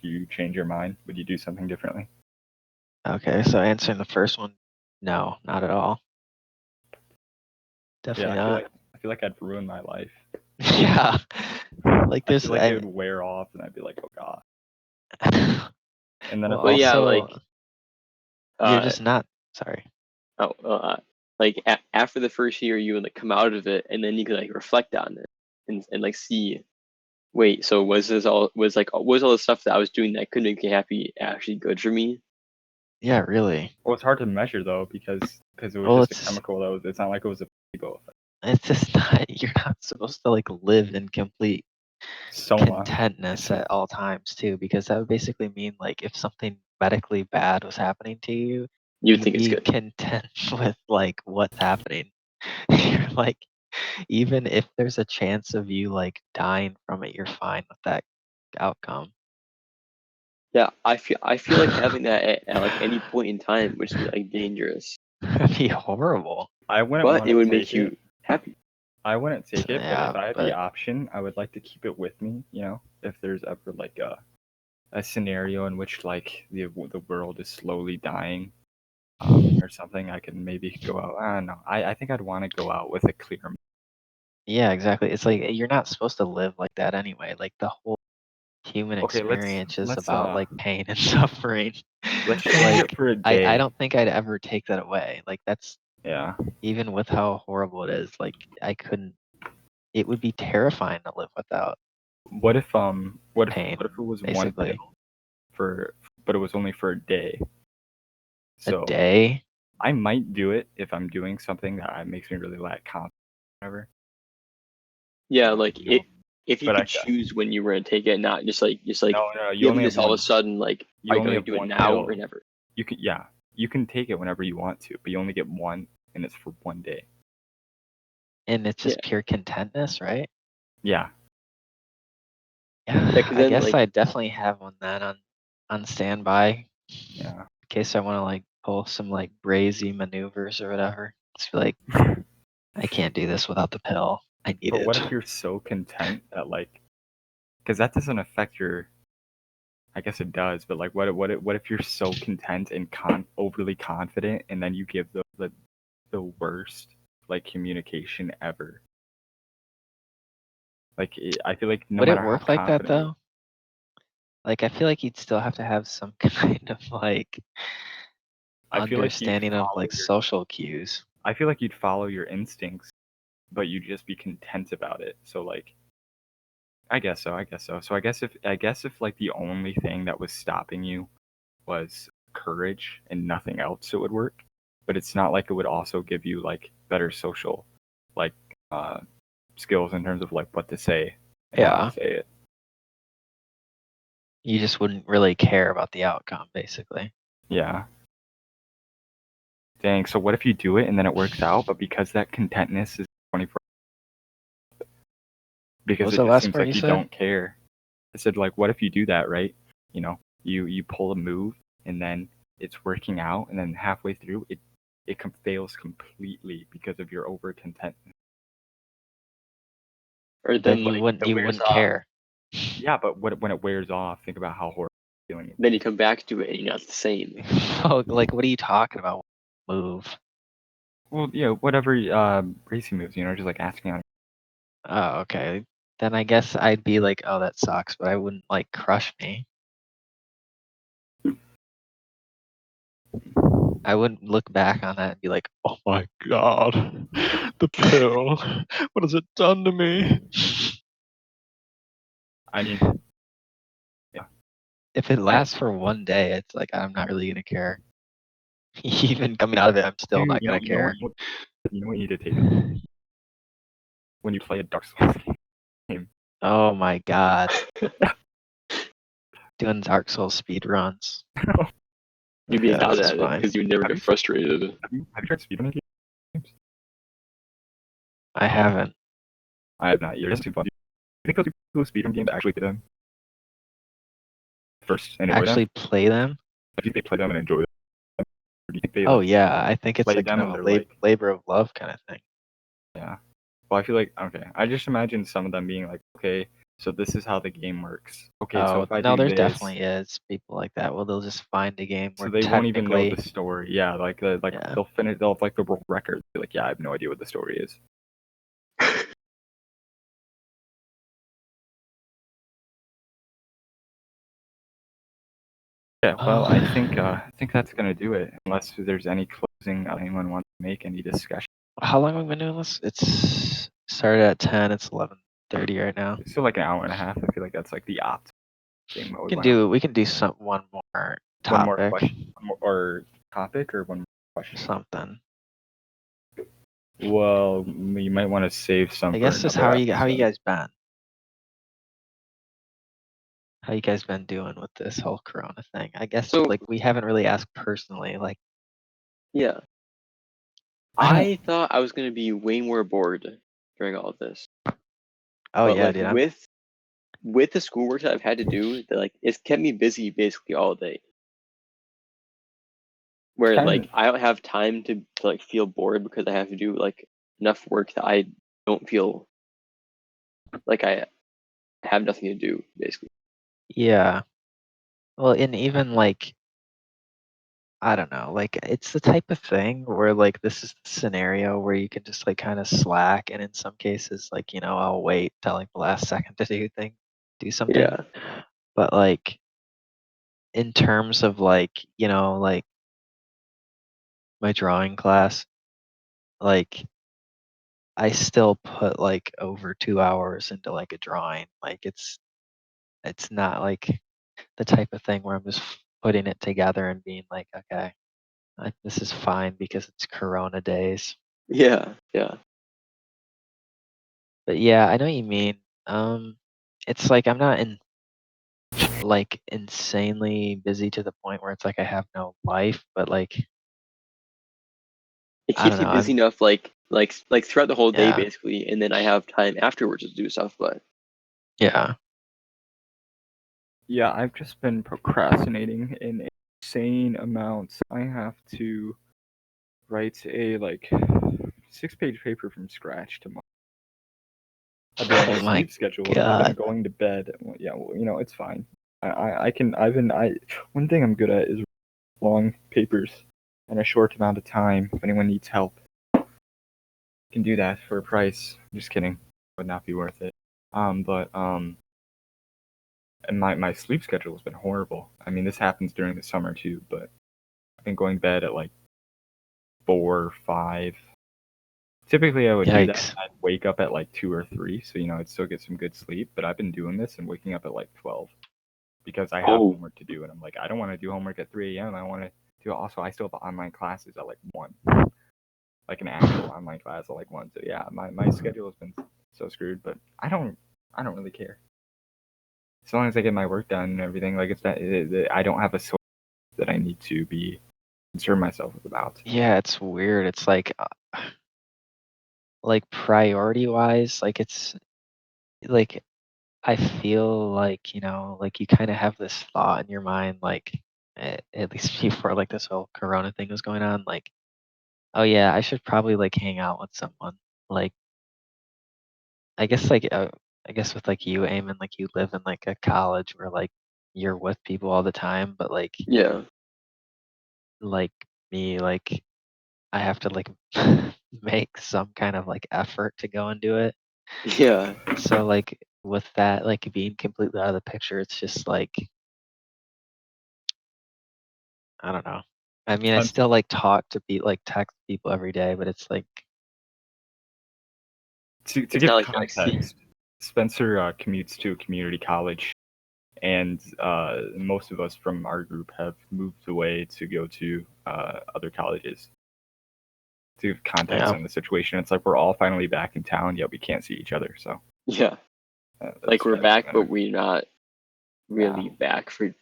you change your mind? Would you do something differently? Okay, so answering the first one, no, not at all. Yeah, Definitely not. I feel like I'd ruin my life. Yeah. Like I there's feel like it would wear off, and I'd be like, oh god. And then well, if But yeah, also like you're uh, just not sorry. oh, like after the first year, you would like come out of it, and then you could like reflect on it and like see. Wait, so was all the stuff that I was doing that could make me happy actually good for me? Yeah, really. well, it's hard to measure though because it was Well, just a chemical that was. It's not like it was a placebo effect. it's just not you're not supposed to like live in complete Soma. contentness at all times too, because that would basically mean like if something medically bad was happening to you, You you'd think it's be good? content with like what's happening. You're like even if there's a chance of you like dying from it, you're fine with that outcome. Yeah, I feel like having that at like any point in time would just be like dangerous, That'd be horrible. I wouldn't but want it to would take make it. you happy. I wouldn't take it, but if Yeah, I had the but option, I would like to keep it with me. If there's ever like a scenario in which like the world is slowly dying, or something, I can maybe go out. I don't know. I think I'd want to go out with a clear. yeah, exactly. It's like you're not supposed to live like that anyway. Like the whole human Okay, experience is about like pain and suffering. let's change Like it for a I day. don't think I'd ever take that away. Like that's Yeah. even with how horrible it is, like I couldn't it would be terrifying to live without What if pain, what if it was one basically. pill for but it was only for a day? A So day? I might do it if I'm doing something that makes me really lack confidence, whatever. Yeah, like You know. if you But could choose when you were gonna take it, not just like no, you given only have this all of one. a sudden, like You are you only going have to do it one now pill. or never? You can take it whenever you want to, but you only get one, and it's for one day. And it's Yeah, just pure contentness, right? Yeah. Yeah, yeah, because I then guess like I definitely have one then on standby Yeah. in case I want to like pull some like brazy maneuvers or whatever. Just be like, I can't do this without the pill. I need But what it. if you're so content that like, because that doesn't affect your. I guess it does, but like, what if you're so content and overly confident, and then you give the worst like communication ever? Like, I feel like no Would it matter how work like that confident you, though? Like I feel like you'd still have to have some kind of like I feel like you'd understanding of follow like your. social cues. I feel like you'd follow your instincts, but you'd just be content about it. So like, I guess so. So I guess if like the only thing that was stopping you was courage and nothing else, it would work. But it's not like it would also give you like better social, like uh, skills in terms of like what to say and how Yeah. to say it. You just wouldn't really care about the outcome, basically. Yeah. Dang. So what if you do it and then it works out, but because that contentness is 24, What because was it the just last seems part you like you said? don't care. I said, like, what if you do that, right? You know, you pull a move and then it's working out, and then halfway through it fails completely because of your over content. Or Then then you like wouldn't it you wears wouldn't off. care. Yeah, but when it wears off, think about how horrible feeling it. Then you come back to it and you're not the same. Oh, like what are you talking about? Move. Well, yeah, whatever racing moves, just like asking on. Oh, okay. Then I guess I'd be like, oh, that sucks, but I wouldn't like crush me. I wouldn't look back on that and be like, oh my god, the pill. What has it done to me? I mean, yeah. If it lasts for one day, it's like I'm not really gonna care. Even coming out of it, I'm still not gonna care. You know what you need to take when you play a Dark Souls game. Oh my god. Doing Dark Souls speed runs. You'd be Yeah, bad this is at it fine. because you would never Have get you- frustrated. Have you tried speedrunning games? I haven't. I have not. It's too fun. Do you think those people who speedrun games actually play them first and enjoy them? Actually play them? I think they play them and enjoy them. Or do you think they Oh like yeah, I think it's play like them kind and of a they're like, labor of love kind of thing. yeah? Well, I feel like okay. I just imagine some of them being like, okay, so this is how the game works. Okay, so Oh if I no, do there's this, definitely is people like that. Well, they'll just find a game so where they won't even know the technically, story. Yeah, like yeah. they'll finish. They'll have like the world record. Be like, yeah, I have no idea what the story is. Yeah, well, I think that's gonna do it. Unless there's any closing anyone wants to make, any discussion. How long have we been doing this? It's started at 10. It's 11:30 right now. It's still like an hour and a half. I feel like that's like the optimal thing. What We can do some one more one more topic, question, or topic, or one more question. something. Well, you might want to save some I for guess just another how you episode. guys been? How you guys been doing with this whole Corona thing? I guess So like we haven't really asked personally. Like yeah, I don't. I thought I was gonna be way more bored during all of this, Oh but yeah, like dude. with the schoolwork that I've had to do, that like it's kept me busy basically all day. Where Kind like of, I don't have time to like feel bored because I have to do like enough work that I don't feel like I have nothing to do basically. Yeah. Well, and even like I don't know, like it's the type of thing where like this is the scenario where you can just like kind of slack, and in some cases, like I'll wait till like the last second to do something. Yeah, But like in terms of like like my drawing class, like I still put like over 2 hours into like a drawing. Like it's not like the type of thing where I'm just putting it together and being like, okay, this is fine because it's Corona days. yeah. But yeah, I know what you mean. It's like I'm not in like insanely busy to the point where it's like I have no life, but like It I keeps don't me know. busy enough like throughout the whole day Yeah, basically, and then I have time afterwards to do stuff. But yeah, yeah. I've just been procrastinating in insane amounts. I have to write a like 6-page paper from scratch tomorrow. I've been on a oh my sleep schedule and I've been god. going to bed. Yeah, well, it's fine. I can. One thing I'm good at is long papers in a short amount of time. If anyone needs help, can do that for a price. Just kidding. Would not be worth it. But and my sleep schedule has been horrible. I mean, this happens during the summer too, but I've been going to bed at like 4, 5. Typically, I would do that. Yikes. I'd wake up at like 2 or 3, so I'd still get some good sleep. But I've been doing this and waking up at like 12 because I have oh homework to do, and I'm like, I don't want to do homework at 3 a.m. I want to do. Also, I still have online classes at like 1. like an actual online class at like 1. So yeah, my schedule has been so screwed, but I don't really care. As long as I get my work done and everything, like I don't have a source that I need to be concern myself about. Yeah, it's weird. It's like priority wise, like it's like I feel like, like you kind of have this thought in your mind, like at least before like this whole Corona thing was going on, like, oh yeah, I should probably like hang out with someone. Like, I guess like I guess with like you, Eamon, like you live in like a college where like you're with people all the time, but Yeah. like me, like I have to like make some kind of like effort to go and do it. Yeah. So like with that like being completely out of the picture, it's just like I don't know. I mean, I Un- still like talk to like text people every day, but it's like to It's not give like you're like context, Spencer commutes to a community college, and most of us from our group have moved away to go to other colleges. To give context yeah. on the situation, it's like we're all finally back in town, yet we can't see each other. So yeah. Like that's we're where that's back, at. but we're not Yeah, really back for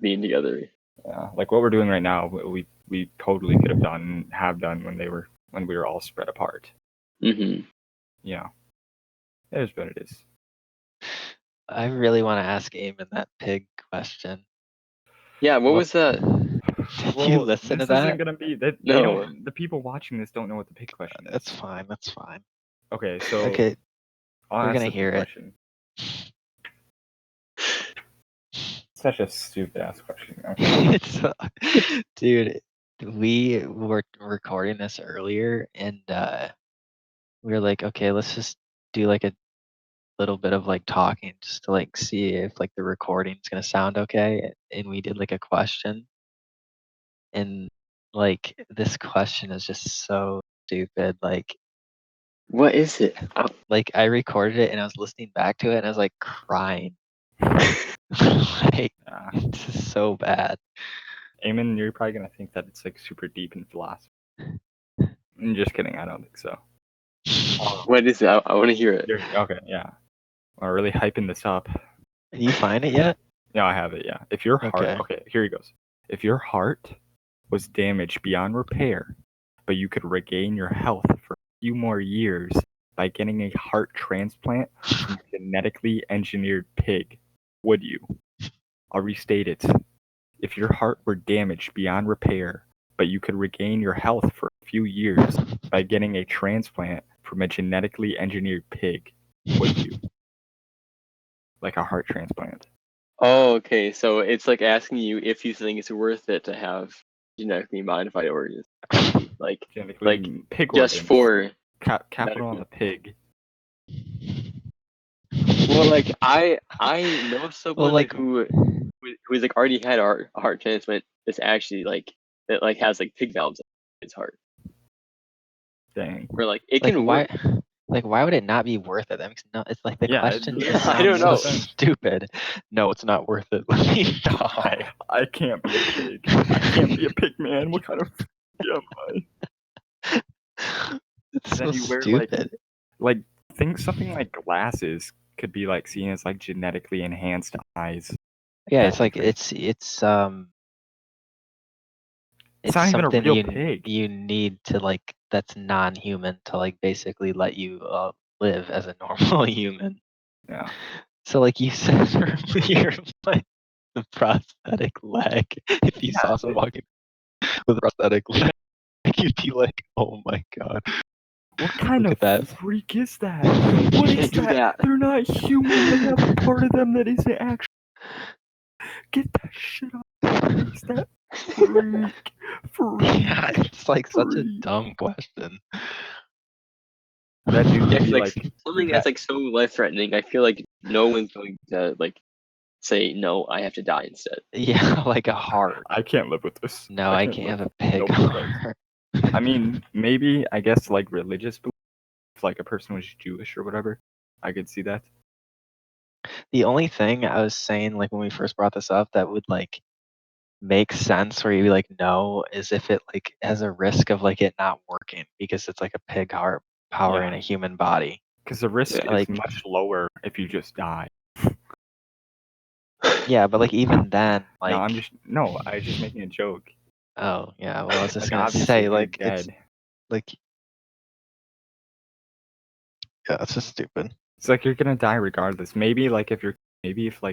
being together. yeah. Like what we're doing right now, we totally could have done, have done when we were all spread apart. Mm-hmm. Yeah, it is what it is. I really want to ask Eamon that pig question. Yeah, what What? was that? Did you Well, listen to this isn't that? gonna be that they No. don't. The people watching this don't know what the pig question is. That's fine. That's fine. Okay, so Okay, I'll we're ask gonna the pig hear it. question. Such a stupid ass question. Okay. It's, dude, we were recording this earlier, and we were like, okay, let's just do like a little bit of like talking just to like see if like the recording's gonna sound okay. And we did like a question, and like this question is just so stupid. What is it? Like I recorded it and I was listening back to it and I was like crying. Like Yeah. it's just so bad. Eamon, you're probably gonna think that it's like super deep in philosophy. I'm just kidding. I don't think so. What is it? I want to hear it. Okay. Yeah. We're really hyping this up. Did you find it yet? Yeah, I have it. Yeah. If your heart. Okay. Okay. Here he goes. If your heart was damaged beyond repair, but you could regain your health for a few more years by getting a heart transplant from a genetically engineered pig, would you? I'll restate it. If your heart were damaged beyond repair, but you could regain your health for a few years by getting a transplant from a genetically engineered pig, would you? Like a heart transplant. Oh, okay. So it's like asking you if you think it's worth it to have genetically modified organs, like Genetically pig just organs. for Capital on medical. the pig. Well, like I know Well, someone like, who's like already had a heart transplant. That's actually like that like has like pig valves in his heart, Dang. where like it like can why, work. like why would it not be worth it? That makes no. It's like the Yeah, it question doesn't just Yeah, I make don't sounds no so know. sense. stupid. No, it's not worth it. Let me die. I can't be a pig. I can't be a pig, man. What kind of am I? It's so Then you wear like stupid. think something like glasses could be like seen as like genetically enhanced eyes. Yeah, That it's like country. It's it's not even a something real pig. you need to like that's non-human to like basically let you live as a normal human. Yeah. So like you said earlier, like the prosthetic leg. If you saw someone walking with a prosthetic leg, you'd be like, "Oh my god, What kind look of at that!" freak is that? What You is can't do that? that. They're not human. They have a part of them that isn't actually. Get that shit off your face. That freak. Yeah, Freak. it's like such a Freak. dumb question. That dude Yeah, would 'cause, be like like something that's that. like so life threatening. I feel like no one's going to like say no. I have to die instead. Yeah, like a heart. I can't live with this. No, I I can't can't live. have a pig Nope. heart. I mean, maybe I guess like religious belief, if like a person was Jewish or whatever, I could see that. The only thing I was saying, like when we first brought this up, that would like makes sense where you like know is if it like has a risk of like it not working because it's like a pig heart powering Yeah. a human body. Because the risk Yeah. is Like much lower if you just die. yeah, but like even then, No, like I was just making a joke. oh yeah, well I was just Like gonna obviously say you're like it's dead. like yeah, it's just stupid. It's like you're gonna die regardless. Maybe if like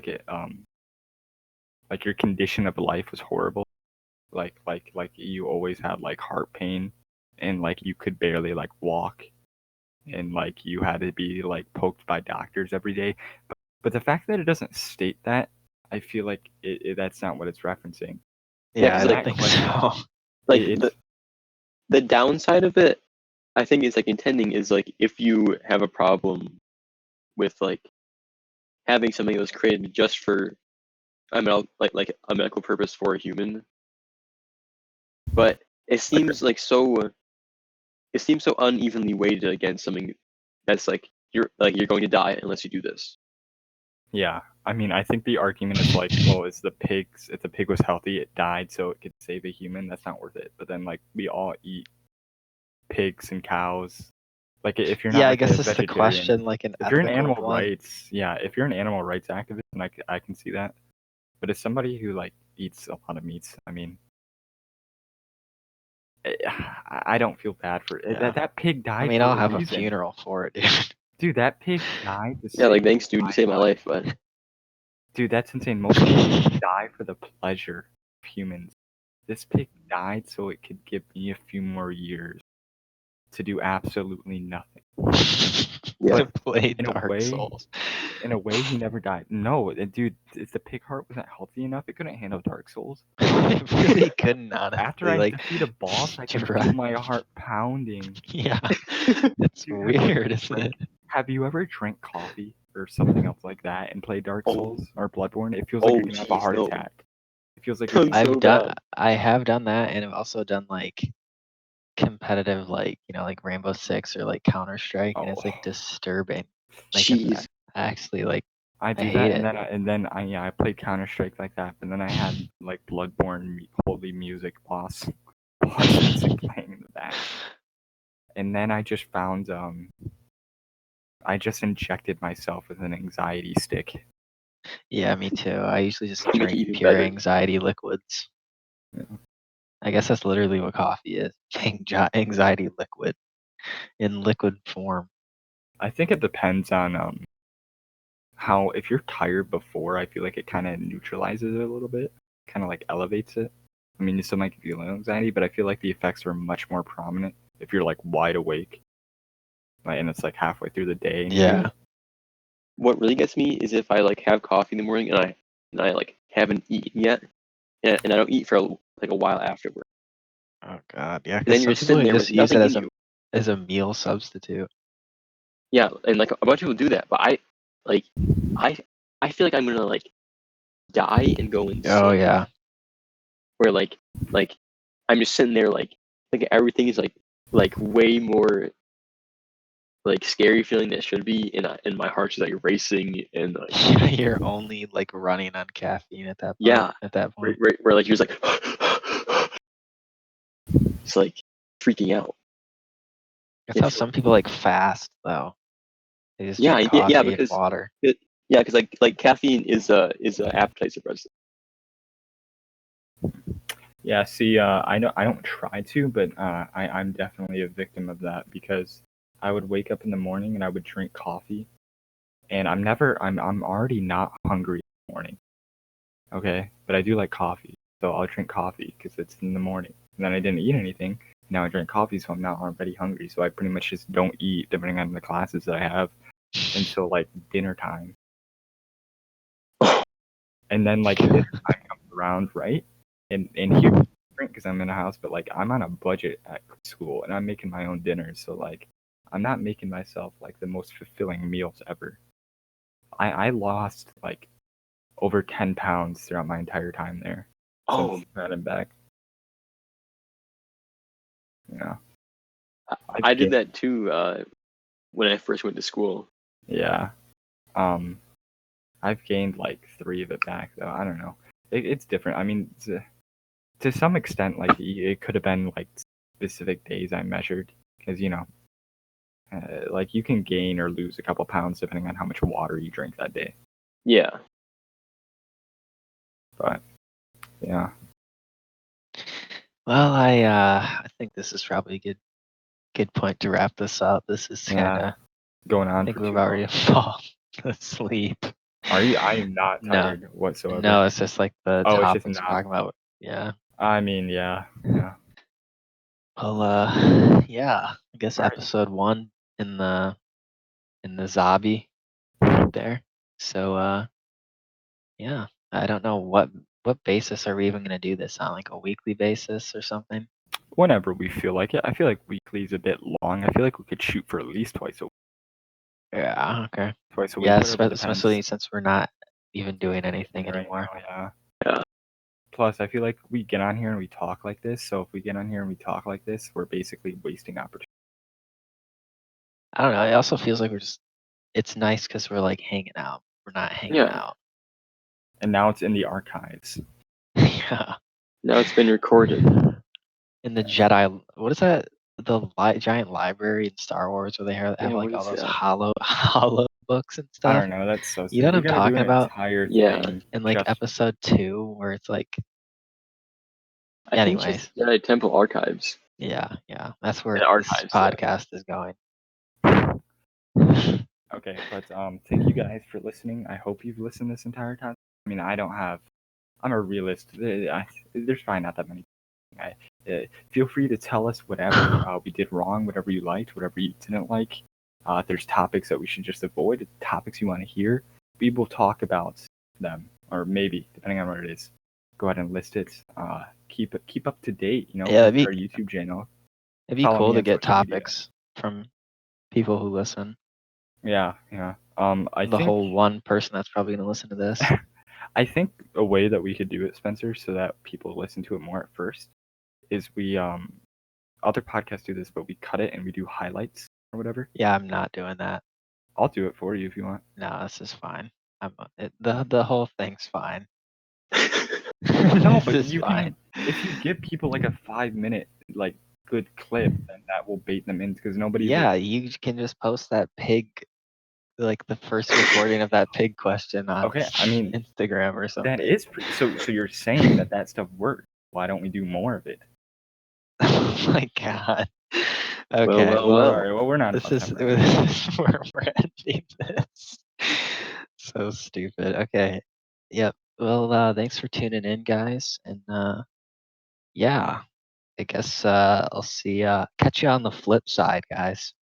it like your condition of life was horrible. Like you always had like heart pain and like you could barely like walk and like you had to be like poked by doctors every day. But the fact that it doesn't state that, I feel like that's not what it's referencing. Yeah, Yeah, I 'cause, don't like- think so. Like It's the downside of it, I think is like intending is like if you have a problem with like having something that was created just for like a medical purpose for a human, but it seems like so unevenly weighted against something that's like you're going to die unless you do this. yeah. I mean, I think the argument is like, well, if the pig was healthy, it died so it could save a human. That's not worth it. But then like we all eat pigs and cows. Like if you're not Yeah, I like guess a it's the vegetarian, question, like an if you're an ethical animal one. rights, yeah, if you're an animal rights activist, then I can see that. But as somebody who like eats a lot of meats, I mean, I don't feel bad for it. Yeah. That pig died I mean, for I'll a have a reason. funeral for it, dude. Dude, that pig died to Yeah, like save thanks, dude, you saved my life, but Dude, that's insane. Most people die for the pleasure of humans. This pig died so it could give me a few more years to do absolutely nothing. Yeah. To play In a Dark way- Souls. In a way, he never died. No, dude, if the pig heart wasn't healthy enough, it couldn't handle Dark Souls. It really couldn't, honestly. After I like, defeat a boss, I can Right. feel my heart pounding. yeah, it's Dude, weird, isn't it? Have you ever drank coffee or something else like that and played Dark Oh. Souls or Bloodborne? It feels like you're gonna have a jeez, heart no. attack. It feels like you're I'm so bad. I have done that, and I've also done like competitive, like like Rainbow Six or like Counter Strike, and it's like Oh. disturbing. Like Jeez. I actually like I do hate that, it. and then I played Counter Strike like that, but then I had like Bloodborne holy music boss music playing in the back, and then I just found I just injected myself with an anxiety stick. Yeah, me too. I usually just Make it drink even pure better. anxiety liquids. Yeah. I guess that's literally what coffee is. Anxiety liquid in liquid form. I think it depends on how if you're tired before, I feel like it kind of neutralizes it a little bit, kind of like elevates it. I mean, you still might feel anxiety, but I feel like the effects are much more prominent if you're like wide awake, like, and it's like halfway through the day. And Yeah. What really gets me is if I like have coffee in the morning and I like haven't eaten yet, and I don't eat for like a while afterward. Oh God, yeah. And Because then you're some just sitting people there just with use it nothing in you. as a meal substitute. Yeah, and like a bunch of people do that, but I feel like I'm gonna like die and go insane. Oh yeah. Where like I'm just sitting there like everything is like way more like scary feeling than it should be, and my heart's just like racing and like You're only like running on caffeine at that point. yeah, At that point. where like you're just like it's like freaking out. That's how some people like fast though. They just Yeah, drink yeah, coffee and because water. yeah, because like caffeine is a appetite suppressant. Yeah, see, I don't try to, but I'm definitely a victim of that because I would wake up in the morning and I would drink coffee, and I'm already not hungry in the morning. Okay, but I do like coffee, so I'll drink coffee because it's in the morning. And then I didn't eat anything. Now I drink coffee, so I'm not already hungry. So I pretty much just don't eat, depending on the classes that I have, until like dinner time. And then like dinner time comes around, right? And here it's different because I'm in a house, but like I'm on a budget at school and I'm making my own dinners, so like I'm not making myself like the most fulfilling meals ever. I lost like over 10 pounds throughout my entire time there. Oh, Since that and back. Yeah. I did that too when I first went to school. Yeah. I've gained like 3 of it back though. I don't know. It's different. I mean, to some extent, like it could have been like specific days I measured, because like you can gain or lose a couple pounds depending on how much water you drink that day. Yeah. But yeah, Well, I think this is probably a good point to wrap this up. This is kind yeah, of. going I on think for we're too about long. ready to fall asleep. Are you? I am not No, tired whatsoever. no, it's just like the Oh, it's just topics we're not. talking about. Yeah. I mean, yeah. Well, yeah. I guess All right. episode 1 in the zombie group there. So yeah. I don't know what basis are we even gonna do this on, like a weekly basis or something? Whenever we feel like it. I feel like weekly is a bit long. I feel like we could shoot for at least twice a Yeah. Okay. week, Yeah, whatever depends. especially since we're not even doing anything Right anymore. now, yeah. Yeah. Plus, I feel like we get on here and we talk like this. So if we get on here and we talk like this, we're basically wasting opportunity. I don't know. It also feels like it's nice because we're like hanging out. We're not hanging Yeah. out. And now it's in the archives. Yeah. Now it's been recorded. In the Jedi, what is that? The giant library in Star Wars where they have Yeah, like what all is those that? hollow books and I stuff. don't know. That's so You know stupid. what We I'm gotta do talking an about? entire Yeah. thing. In like just episode 2, where it's like, I think it's anyways, just Jedi Temple Archives yeah, that's where and this archives. Yeah. podcast is going. Okay, but thank you guys for listening. I hope you've listened this entire time. I mean, I'm a realist. There's probably not that many. Feel free to tell us whatever we did wrong, whatever you liked, whatever you didn't like. If there's topics that we should just avoid, topics you want to hear, we will talk about them, or maybe depending on what it is. Go ahead and list it. Keep up to date. Yeah, Visit our YouTube channel. it'd be Follow cool me to on get social media. topics from people who listen. Yeah. I The think whole one person that's probably gonna listen to this. I think a way that we could do it, Spencer, so that people listen to it more at first, is we other podcasts do this, but we cut it and we do highlights or whatever. Yeah, I'm not doing that. I'll do it for you if you want. No, this is fine. The whole thing's fine. No, but This is you fine. if you give people like a 5-minute like good clip, then that will bait them in because nobody's Yeah, you can just post that pig, like the first recording of that pig question on Okay, I mean, Instagram or something. that is so you're saying that stuff works. Why don't we do more of it? Oh my god. Okay. Well. Sorry, well we're not This about is time right now. we're ending this. So stupid. Okay. Yep. Well, thanks for tuning in, guys, and yeah, I guess I'll catch you on the flip side, guys.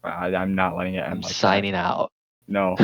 I'm not letting it end I'm like that. signing out. No.